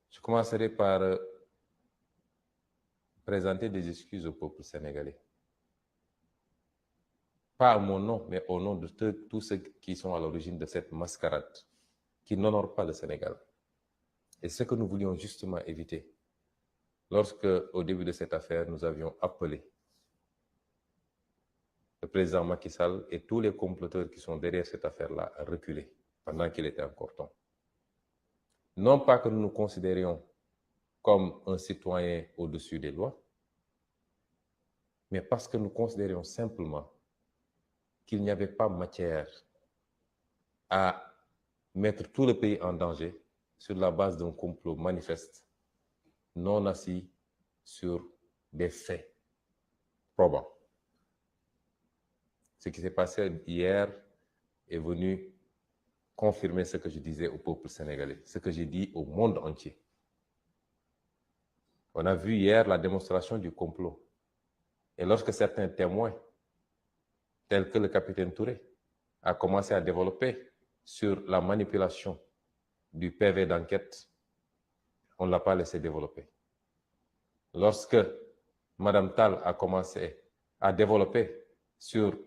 Je commencerai par présenter des excuses au peuple sénégalais. Pas à mon nom, mais au nom de tous ceux qui sont à l'origine de cette mascarade qui n'honore pas le Sénégal. Et ce que nous voulions justement éviter, lorsque, au début de cette affaire, nous avions appelé le président Macky Sall et tous les comploteurs qui sont derrière cette affaire-là à reculer pendant qu'il était encore temps. Non pas que nous nous considérions comme un citoyen au-dessus des lois, mais parce que nous considérions simplement qu'il n'y avait pas matière à mettre tout le pays en danger sur la base d'un complot manifeste, non assis sur des faits probants. Ce qui s'est passé hier est venu confirmer ce que je disais au peuple sénégalais, ce que j'ai dit au monde entier. On a vu hier la démonstration du complot. Et lorsque certains témoins, tels que le capitaine Touré, a commencé à développer sur la manipulation du PV d'enquête, on ne l'a pas laissé développer. Lorsque Madame Tal a commencé à développer sur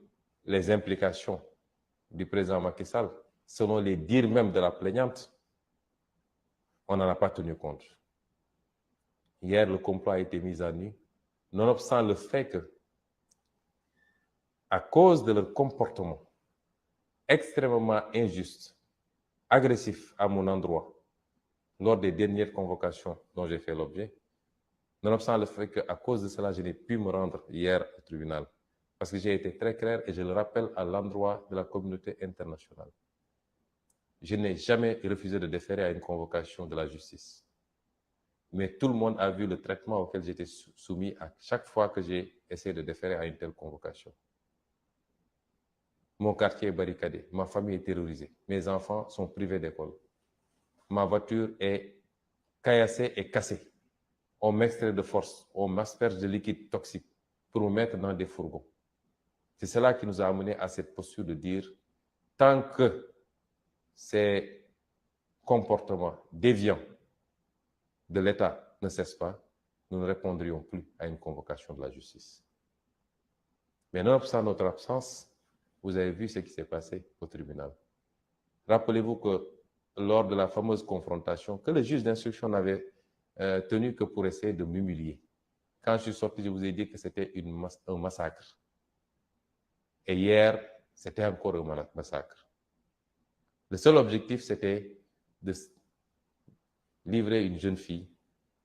les implications du président Macky Sall, selon les dires même de la plaignante, on n'en a pas tenu compte. Hier, le complot a été mis à nu, nonobstant le fait que, à cause de leur comportement extrêmement injuste, agressif à mon endroit, lors des dernières convocations dont j'ai fait l'objet, nonobstant le fait qu'à cause de cela, je n'ai pu me rendre hier au tribunal, parce que j'ai été très clair et je le rappelle à l'endroit de la communauté internationale. Je n'ai jamais refusé de déférer à une convocation de la justice. Mais tout le monde a vu le traitement auquel j'étais soumis à chaque fois que j'ai essayé de déférer à une telle convocation. Mon quartier est barricadé, ma famille est terrorisée, mes enfants sont privés d'école. Ma voiture est caillassée et cassée. On m'extrait de force, on m'asperge de liquide toxique pour me mettre dans des fourgons. C'est cela qui nous a amené à cette posture de dire, tant que ces comportements déviants de l'État ne cessent pas, nous ne répondrions plus à une convocation de la justice. Mais nonobstant notre absence, vous avez vu ce qui s'est passé au tribunal. Rappelez-vous que lors de la fameuse confrontation, que le juge d'instruction n'avait tenu que pour essayer de m'humilier. Quand je suis sorti, je vous ai dit que c'était un massacre. Et hier, c'était encore un massacre. Le seul objectif, c'était de livrer une jeune fille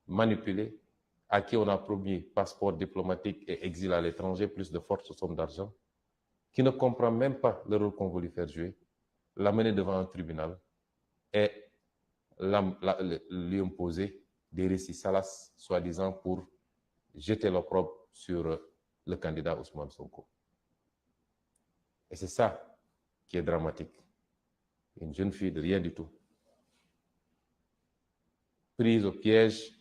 manipulée, à qui on a promis passeport diplomatique et exil à l'étranger, plus de fortes sommes d'argent, qui ne comprend même pas le rôle qu'on veut lui faire jouer, l'amener devant un tribunal et lui imposer des récits salaces, soi-disant pour jeter l'opprobre sur le candidat Ousmane Sonko. Et c'est ça qui est dramatique. Une jeune fille de rien du tout, prise au piège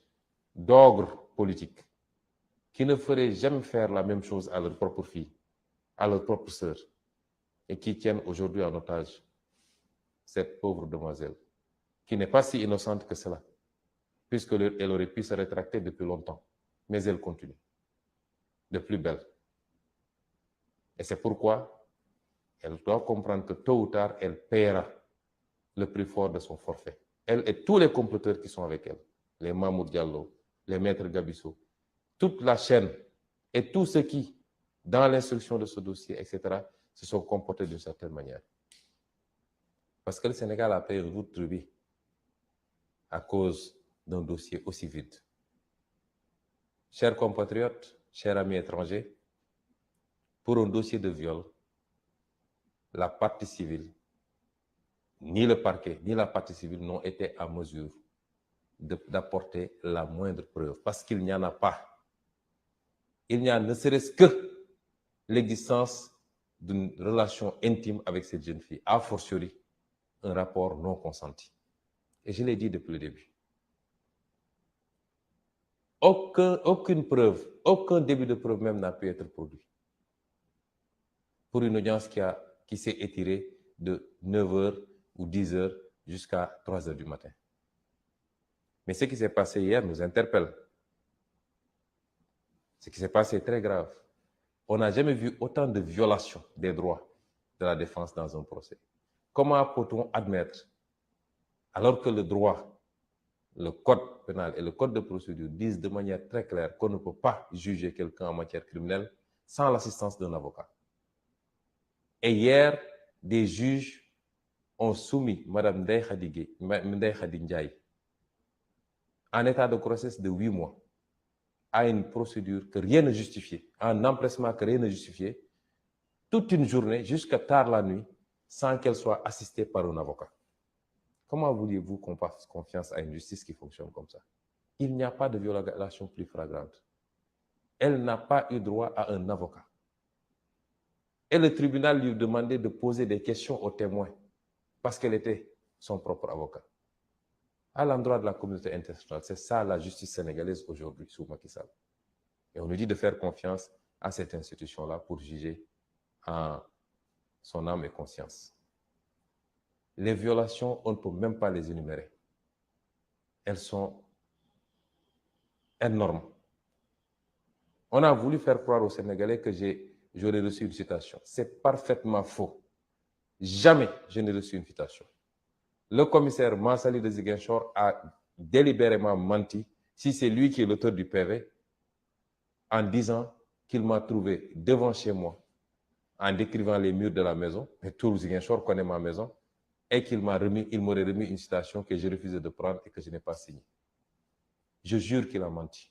d'ogres politiques, qui ne feraient jamais faire la même chose à leur propre fille, à leur propre sœur, et qui tiennent aujourd'hui en otage cette pauvre demoiselle, qui n'est pas si innocente que cela, puisqu'elle aurait pu se rétracter depuis longtemps, mais elle continue, de plus belle. Et c'est pourquoi elle doit comprendre que tôt ou tard, elle paiera le prix fort de son forfait. Elle et tous les comploteurs qui sont avec elle, les Mamoud Diallo, les maîtres Gabisso, toute la chaîne et tous ceux qui, dans l'instruction de ce dossier, etc., se sont comportés d'une certaine manière. Parce que le Sénégal a payé un lourd tribut à cause d'un dossier aussi vide. Chers compatriotes, chers amis étrangers, pour un dossier de viol, la partie civile, ni le parquet, ni la partie civile n'ont été à mesure d'apporter la moindre preuve, parce qu'il n'y en a pas. Il n'y a ne serait-ce que l'existence d'une relation intime avec cette jeune fille, a fortiori un rapport non consenti. Et je l'ai dit depuis le début. Aucune preuve, aucun début de preuve même n'a pu être produit. Pour une audience qui s'est étirée de 9h ou 10h jusqu'à 3h du matin. Mais ce qui s'est passé hier nous interpelle. Ce qui s'est passé est très grave. On n'a jamais vu autant de violations des droits de la défense dans un procès. Comment peut-on admettre, alors que le droit, le code pénal et le code de procédure disent de manière très claire qu'on ne peut pas juger quelqu'un en matière criminelle sans l'assistance d'un avocat. Et hier, des juges ont soumis Mme Ndeye Khady Ndiaye en état de grossesse de 8 mois à une procédure que rien ne justifiait, un empressement que rien ne justifiait, toute une journée jusqu'à tard la nuit, sans qu'elle soit assistée par un avocat. Comment vouliez-vous qu'on fasse confiance à une justice qui fonctionne comme ça? Il n'y a pas de violation plus flagrante. Elle n'a pas eu droit à un avocat. Et le tribunal lui demandait de poser des questions aux témoins parce qu'elle était son propre avocat. À l'endroit de la communauté internationale, c'est ça la justice sénégalaise aujourd'hui sous Macky Sall. Et on nous dit de faire confiance à cette institution-là pour juger en son âme et conscience. Les violations, on ne peut même pas les énumérer. Elles sont énormes. On a voulu faire croire aux Sénégalais que j'aurais reçu une citation. C'est parfaitement faux. Jamais je n'ai reçu une citation. Le commissaire Mansali de Ziguinchor a délibérément menti si c'est lui qui est l'auteur du PV en disant qu'il m'a trouvé devant chez moi en décrivant les murs de la maison, et tout Ziguinchor connaît ma maison, et qu'il m'aurait remis une citation que j'ai refusé de prendre et que je n'ai pas signée. Je jure qu'il a menti.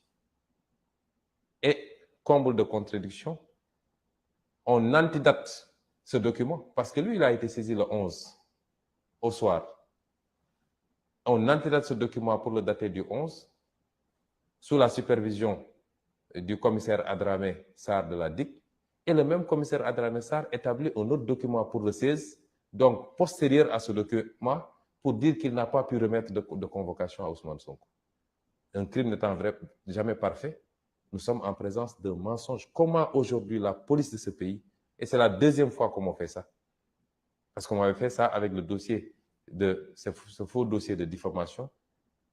Et comble de contradiction, on antidate ce document, parce que lui, il a été saisi le 11 au soir. On antidate ce document pour le dater du 11, sous la supervision du commissaire Adramé Sarr de la DIC, et le même commissaire Adramé Sarr établit un autre document pour le 16, donc postérieur à ce document, pour dire qu'il n'a pas pu remettre de convocation à Ousmane Sonko. Un crime n'étant jamais parfait, nous sommes en présence d'un mensonge. Comment aujourd'hui la police de ce pays, et c'est la deuxième fois qu'on m'a fait ça, parce qu'on m'avait fait ça avec le dossier ce faux dossier de diffamation,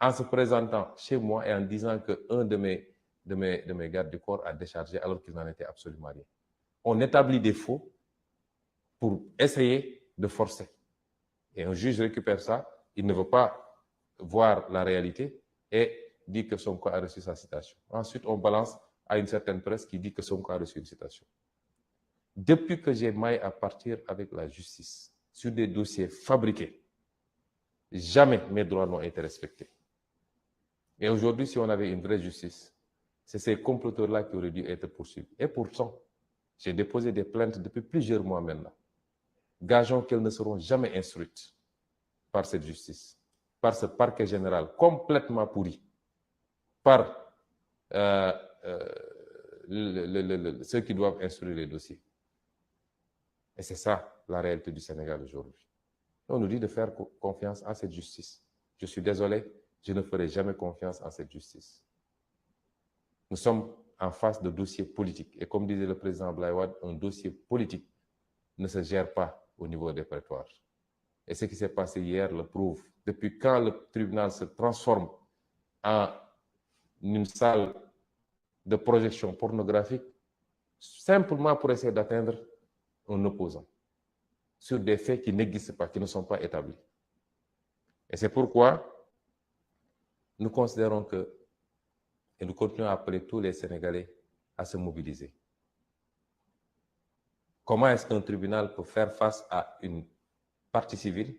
en se présentant chez moi et en disant qu'un de mes gardes du corps a déchargé alors qu'il n'en était absolument rien. On établit des faux pour essayer de forcer. Et un juge récupère ça, il ne veut pas voir la réalité et dit que Sonko a reçu sa citation. Ensuite, on balance à une certaine presse qui dit que Sonko a reçu une citation. Depuis que j'ai maille à partir avec la justice sur des dossiers fabriqués, jamais mes droits n'ont été respectés. Et aujourd'hui, si on avait une vraie justice, c'est ces comploteurs-là qui auraient dû être poursuivis. Et pourtant, j'ai déposé des plaintes depuis plusieurs mois maintenant. Gageons qu'elles ne seront jamais instruites par cette justice, par ce parquet général complètement pourri, par ceux qui doivent instruire les dossiers. Et c'est ça la réalité du Sénégal aujourd'hui. On nous dit de faire confiance à cette justice. Je suis désolé, je ne ferai jamais confiance à cette justice. Nous sommes en face de dossiers politiques. Et comme disait le président Abdoulaye Wade, un dossier politique ne se gère pas au niveau des prétoires. Et ce qui s'est passé hier le prouve. Depuis quand le tribunal se transforme en une salle de projection pornographique, simplement pour essayer d'atteindre un opposant, sur des faits qui n'existent pas, qui ne sont pas établis. Et c'est pourquoi nous considérons que, et nous continuons à appeler tous les Sénégalais à se mobiliser. Comment est-ce qu'un tribunal peut faire face à une partie civile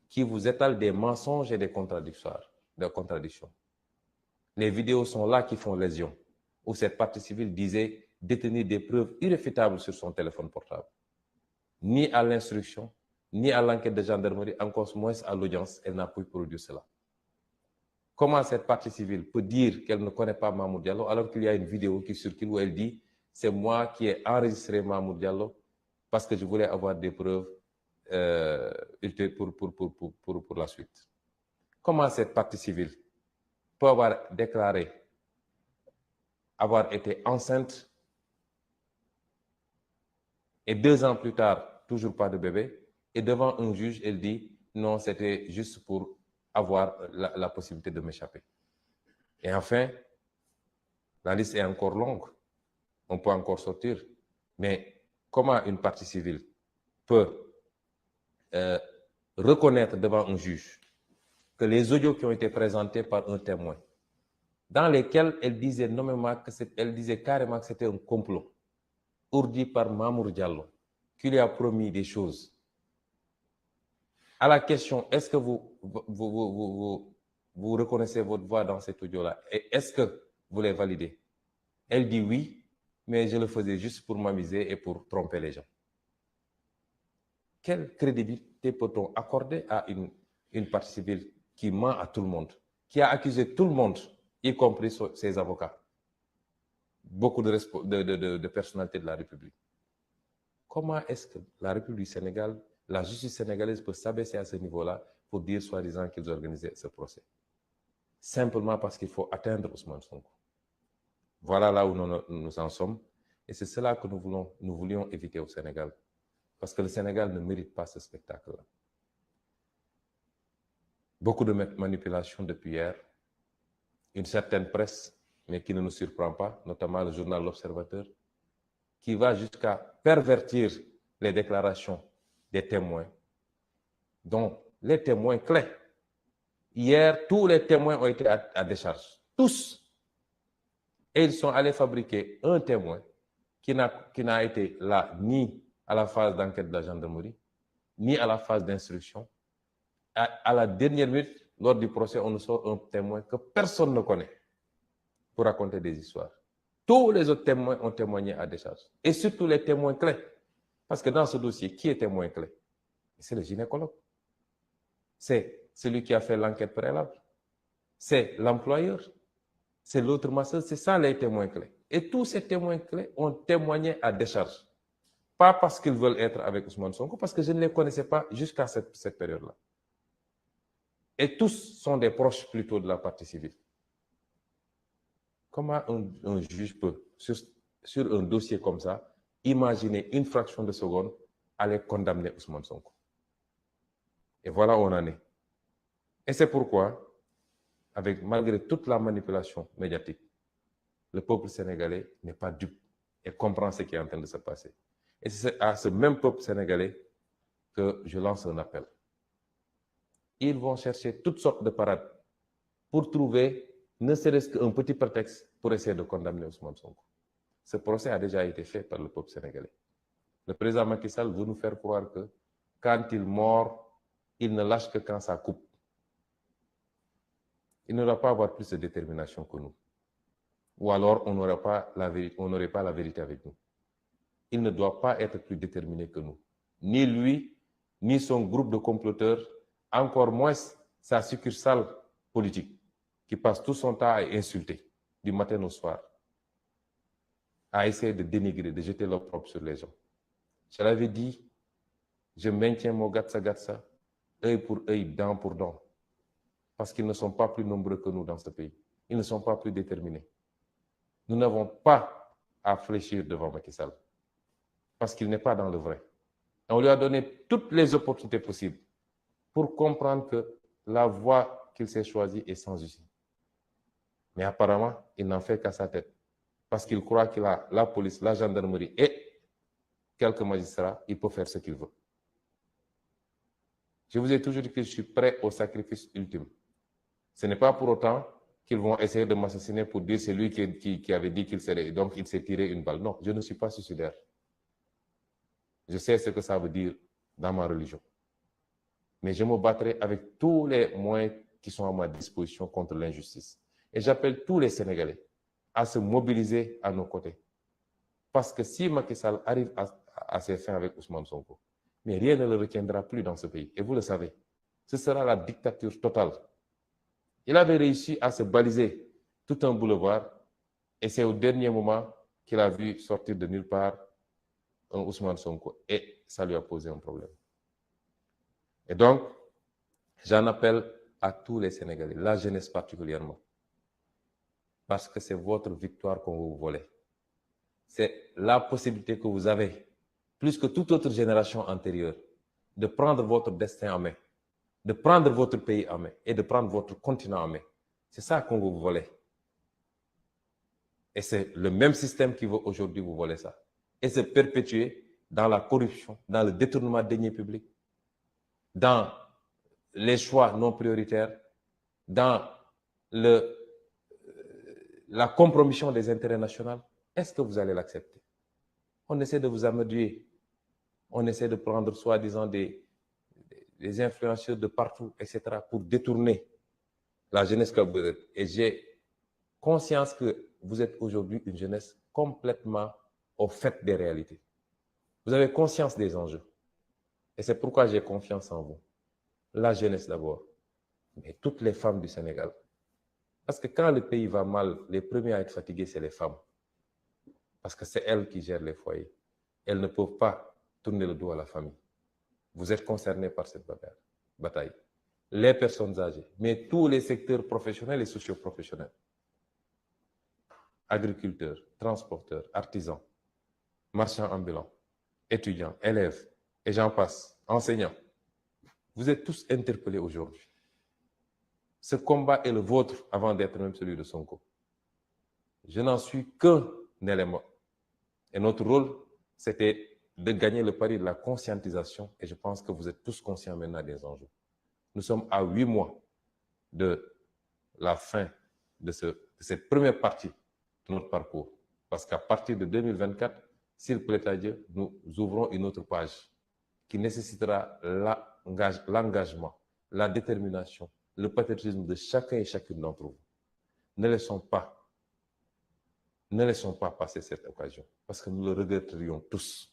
qui vous étale des mensonges et des contradictions? Les vidéos sont là qui font lésion, où cette partie civile disait détenir des preuves irréfutables sur son téléphone portable. Ni à l'instruction, ni à l'enquête de gendarmerie, encore moins à l'audience, elle n'a pu produire cela. Comment cette partie civile peut dire qu'elle ne connaît pas Mamour Diallo alors qu'il y a une vidéo qui circule où elle dit « c'est moi qui ai enregistré Mamour Diallo parce que je voulais avoir des preuves pour la suite ». Comment cette partie civile peut avoir déclaré avoir été enceinte et 2 ans plus tard, toujours pas de bébé, et devant un juge, elle dit « non, c'était juste pour avoir la possibilité de m'échapper ». Et enfin, la liste est encore longue, on peut encore sortir, mais comment une partie civile peut reconnaître devant un juge que les audios qui ont été présentés par un témoin, dans lesquels elle disait nommément elle disait carrément que c'était un complot ourdi par Mamour Diallo, qui lui a promis des choses. À la question, est-ce que vous reconnaissez votre voix dans cet audio-là? Et est-ce que vous les validez? Elle dit oui, mais je le faisais juste pour m'amuser et pour tromper les gens. Quelle crédibilité peut-on accorder à une partie civile qui ment à tout le monde, qui a accusé tout le monde, y compris ses avocats, beaucoup de personnalités de la République? Comment est-ce que la République du Sénégal, la justice sénégalaise peut s'abaisser à ce niveau-là pour dire soi-disant qu'ils organisaient ce procès? Simplement parce qu'il faut atteindre Ousmane Sonko. Voilà là où nous en sommes. Et c'est cela que nous voulions éviter au Sénégal. Parce que le Sénégal ne mérite pas ce spectacle-là. Beaucoup de manipulations depuis hier. Une certaine presse, mais qui ne nous surprend pas, notamment le journal L'Observateur, qui va jusqu'à pervertir les déclarations des témoins, dont les témoins clés Hier, tous les témoins ont été à décharge. Tous. Et ils sont allés fabriquer un témoin qui n'a été là ni à la phase d'enquête de la gendarmerie, ni à la phase d'instruction. À la dernière minute, lors du procès, on nous sort un témoin que personne ne connaît pour raconter des histoires. Tous les autres témoins ont témoigné à décharge. Et surtout les témoins clés. Parce que dans ce dossier, qui est témoin clé? C'est le gynécologue. C'est celui qui a fait l'enquête préalable. C'est l'employeur. C'est l'autre masseuse. C'est ça les témoins clés. Et tous ces témoins clés ont témoigné à décharge. Pas parce qu'ils veulent être avec Ousmane Sonko, parce que je ne les connaissais pas jusqu'à cette période-là. Et tous sont des proches plutôt de la partie civile. Comment un juge peut, sur un dossier comme ça, imaginer une fraction de seconde aller condamner Ousmane Sonko? Et voilà où on en est. Et c'est pourquoi, malgré toute la manipulation médiatique, le peuple sénégalais n'est pas dupe et comprend ce qui est en train de se passer. Et c'est à ce même peuple sénégalais que je lance un appel. Ils vont chercher toutes sortes de parades pour trouver ne serait-ce qu'un petit prétexte pour essayer de condamner Ousmane Sonko. Ce procès a déjà été fait par le peuple sénégalais. Le président Macky Sall veut nous faire croire que quand il mord, il ne lâche que quand ça coupe. Il ne doit pas avoir plus de détermination que nous. Ou alors on n'aurait pas la vérité avec nous. Il ne doit pas être plus déterminé que nous. Ni lui, ni son groupe de comploteurs, encore moins sa succursale politique, qui passe tout son temps à insulter, du matin au soir, à essayer de dénigrer, de jeter l'opprobre sur les gens. Je l'avais dit, je maintiens mon gatsa, œil pour œil, dent pour dent, parce qu'ils ne sont pas plus nombreux que nous dans ce pays. Ils ne sont pas plus déterminés. Nous n'avons pas à fléchir devant Macky Sall, parce qu'il n'est pas dans le vrai. On lui a donné toutes les opportunités possibles pour comprendre que la voie qu'il s'est choisie est sans issue. Mais apparemment, il n'en fait qu'à sa tête, parce qu'il croit qu'il a la police, la gendarmerie et quelques magistrats, il peut faire ce qu'il veut. Je vous ai toujours dit que je suis prêt au sacrifice ultime. Ce n'est pas pour autant qu'ils vont essayer de m'assassiner pour dire c'est lui qui avait dit qu'il serait, donc il s'est tiré une balle. Non, je ne suis pas suicidaire. Je sais ce que ça veut dire dans ma religion. Mais je me battrai avec tous les moyens qui sont à ma disposition contre l'injustice. Et j'appelle tous les Sénégalais à se mobiliser à nos côtés. Parce que si Macky Sall arrive à ses fins avec Ousmane Sonko, mais rien ne le retiendra plus dans ce pays. Et vous le savez, ce sera la dictature totale. Il avait réussi à se baliser tout un boulevard et c'est au dernier moment qu'il a vu sortir de nulle part un Ousmane Sonko et ça lui a posé un problème. Et donc, j'en appelle à tous les Sénégalais, la jeunesse particulièrement, parce que c'est votre victoire qu'on va vous voler. C'est la possibilité que vous avez, plus que toute autre génération antérieure, de prendre votre destin en main, de prendre votre pays en main et de prendre votre continent en main. C'est ça qu'on va vous voler. Et c'est le même système qui veut aujourd'hui vous voler ça. Et se perpétuer dans la corruption, dans le détournement de deniers publics, dans les choix non prioritaires, dans la compromission des intérêts nationaux. Est-ce que vous allez l'accepter? On essaie de vous amadouer. On essaie de prendre soi-disant des influenceurs de partout, etc., pour détourner la jeunesse que vous êtes. Et j'ai conscience que vous êtes aujourd'hui une jeunesse complètement au fait des réalités. Vous avez conscience des enjeux. Et c'est pourquoi j'ai confiance en vous. La jeunesse d'abord, mais toutes les femmes du Sénégal. Parce que quand le pays va mal, les premiers à être fatigués, c'est les femmes. Parce que c'est elles qui gèrent les foyers. Elles ne peuvent pas tourner le dos à la famille. Vous êtes concernés par cette bataille. Les personnes âgées, mais tous les secteurs professionnels et socio-professionnels. Agriculteurs, transporteurs, artisans, marchands ambulants, étudiants, élèves, et j'en passe, enseignants. Vous êtes tous interpellés aujourd'hui. Ce combat est le vôtre avant d'être même celui de Sonko. Je n'en suis qu'un élément. Et notre rôle, c'était de gagner le pari de la conscientisation. Et je pense que vous êtes tous conscients maintenant des enjeux. Nous sommes à 8 mois de la fin de cette première partie de notre parcours. Parce qu'à partir de 2024, s'il plaît à Dieu, nous ouvrons une autre page qui nécessitera l'engagement, la détermination, le patriotisme de chacun et chacune d'entre vous. Ne laissons pas passer cette occasion, parce que nous le regretterions tous.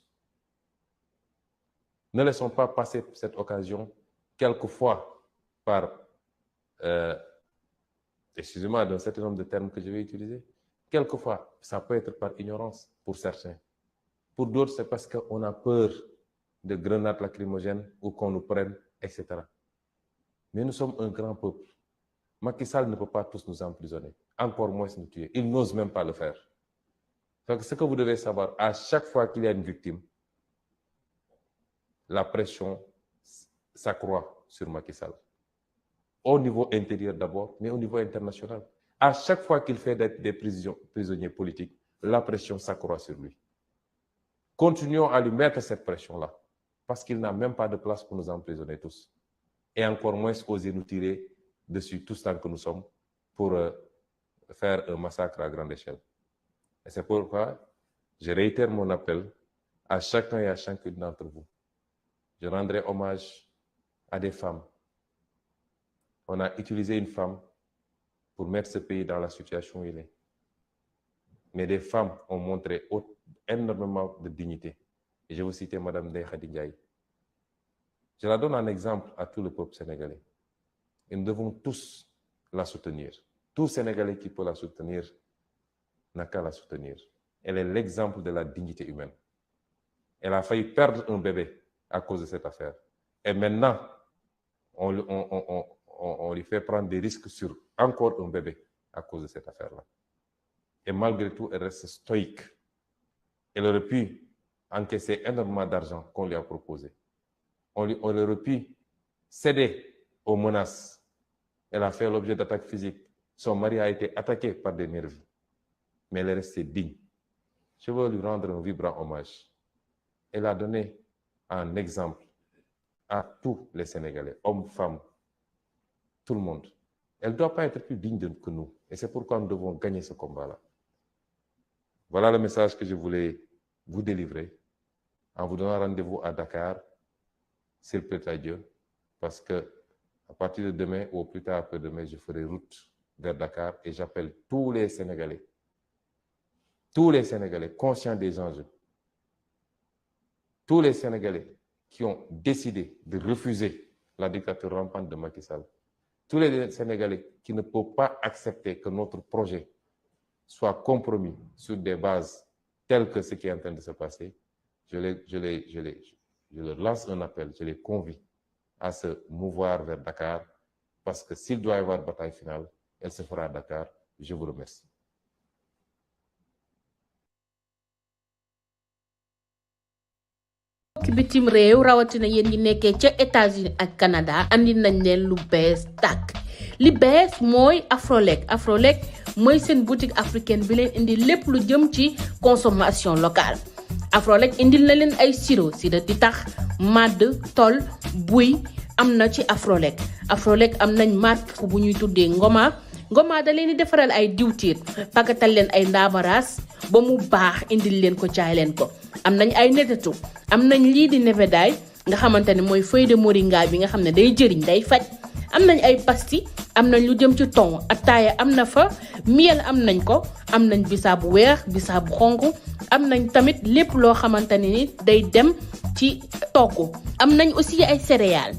Ne laissons pas passer cette occasion, quelquefois par, excusez-moi d'un certain nombre de termes que je vais utiliser, quelquefois ça peut être par ignorance pour certains. Pour d'autres, c'est parce qu'on a peur de grenades lacrymogènes ou qu'on nous prenne, etc. Mais nous sommes un grand peuple. Macky Sall ne peut pas tous nous emprisonner, encore moins nous tuer. Il n'ose même pas le faire. Donc, ce que vous devez savoir, à chaque fois qu'il y a une victime, la pression s'accroît sur Macky Sall. Au niveau intérieur d'abord, mais au niveau international. À chaque fois qu'il fait des prisonniers politiques, la pression s'accroît sur lui. Continuons à lui mettre cette pression-là, parce qu'il n'a même pas de place pour nous emprisonner tous. Et encore moins oser nous tirer dessus tous tant que nous sommes pour faire un massacre à grande échelle. Et c'est pourquoi je réitère mon appel à chacun et à chacune d'entre vous. Je rendrai hommage à des femmes. On a utilisé une femme pour mettre ce pays dans la situation où il est. Mais des femmes ont montré énormément de dignité. Et je vous citer Mme Ndeye Khady Ndiaye. Je la donne en exemple à tout le peuple sénégalais. Et nous devons tous la soutenir. Tout Sénégalais qui peut la soutenir n'a qu'à la soutenir. Elle est l'exemple de la dignité humaine. Elle a failli perdre un bébé à cause de cette affaire. Et maintenant, on lui fait prendre des risques sur encore un bébé à cause de cette affaire-là. Et malgré tout, elle reste stoïque. Elle aurait pu encaisser énormément d'argent qu'on lui a proposé. On aurait pu céder aux menaces. Elle a fait l'objet d'attaques physiques. Son mari a été attaqué par des nervis. Mais elle est restée digne. Je veux lui rendre un vibrant hommage. Elle a donné un exemple à tous les Sénégalais, hommes, femmes, tout le monde. Elle ne doit pas être plus digne que nous. Et c'est pourquoi nous devons gagner ce combat-là. Voilà le message que je voulais vous délivrer en vous donnant rendez-vous à Dakar, s'il plaît à Dieu, parce que à partir de demain ou au plus tard après-demain, je ferai route vers Dakar et j'appelle tous les Sénégalais conscients des enjeux, tous les Sénégalais qui ont décidé de refuser la dictature rampante de Macky Sall, tous les Sénégalais qui ne peuvent pas accepter que notre projet soit compromis sur des bases telles que ce qui est en train de se passer, je leur lance un appel, je les convie à se mouvoir vers Dakar, parce que s'il doit y avoir bataille finale, elle se fera à Dakar. Je vous remercie. ci bitim réew rawatina yéen ñi nekkee ca États-Unis ak Canada andi nañ leen lu bees tàkk li bees mooy Afrolek mooy seen boutique africaine bi leen indi lépp lu jëm ci consommation locale. Afrolek indil na leen ay sirop di tax màdd tol buy am na ci Afrolek am nañ marque bu ñuy tuddee Ngoma da leen di defaral ay diwtiir pagatal leen ay ndaamaraas ba mu baax indil leen ko jaay leen ko. am nañ ay netetu am nañ lii di nebedaay nga xamante ne mooy feuille de moringa bi nga xam ne day jëriñ day faj. am nañ ay pasti am nañ lu jëm ci thon ataaya am na fa miel am nañ ko am nañ bisaab bu weex bisaab bu xonk am nañ tamit lépp loo xamante ne ni day dem ci togg. am nañ aussi ay céréales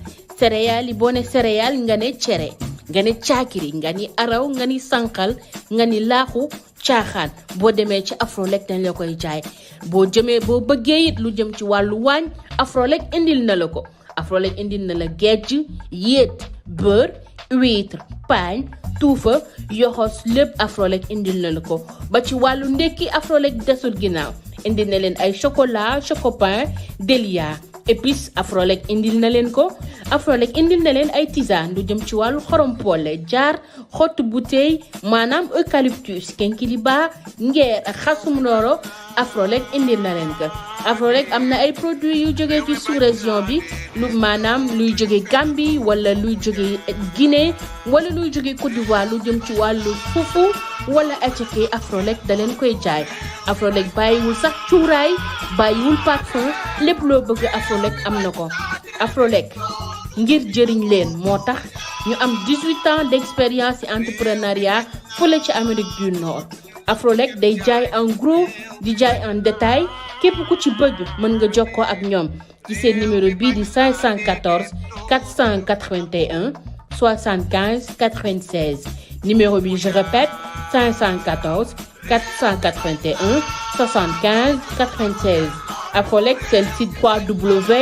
yi boo ne céréales nga ne cere nga ne caakiri nga ni araw nga ni sànqal nga ni laaxu caaxaan boo demee ci Afrolek dañ la koy jaay boo bëggee it lu jëm ci wàllu waañ Afrolek indil na la ko. Afrolek indil na la gejj yéet beurre huître paañ tuufa yoxos lépp Afrolek indil na la ko ba ci wàllu ndekki Afrolek desul ginnaaw indil na leen ay chocolat chocopin Delia épices Afrolek indil na leen ko. Afrolek indil na leen ay tisane lu jëm ci wàllu xorom polle jaar xottu bouteille maanaam eucalyptus kenkiliba ngeer ak xasum nooro Afrolek indi na leen ko Afrolek am na ay produits yu jógee ci sous-région bi lu maanaam luy jóge Gambie wala luy jóge Guinée wala luy jóge Côte d'Ivoire lu jëm ci wàllu fufu wala attiqué Afrolek da leen koy jaay Afrolek bàyyiwul sax cuuraay bàyyiwul parfum lépp loo bëgg Afrolek am na ko Afrolek ngir jëriñ leen moo tax ñu am 18 ans d'expérience ci entrepreneuriat fële ci Amérique du Nord Afrolek day jaay en gros di jaay en détail képp ku ci bëgg mën nga jokkoo ak ñoom ci seen numéro bii di 514 481 75 96 numéro bi je répète 514 481 75 96 Afrolek seen site www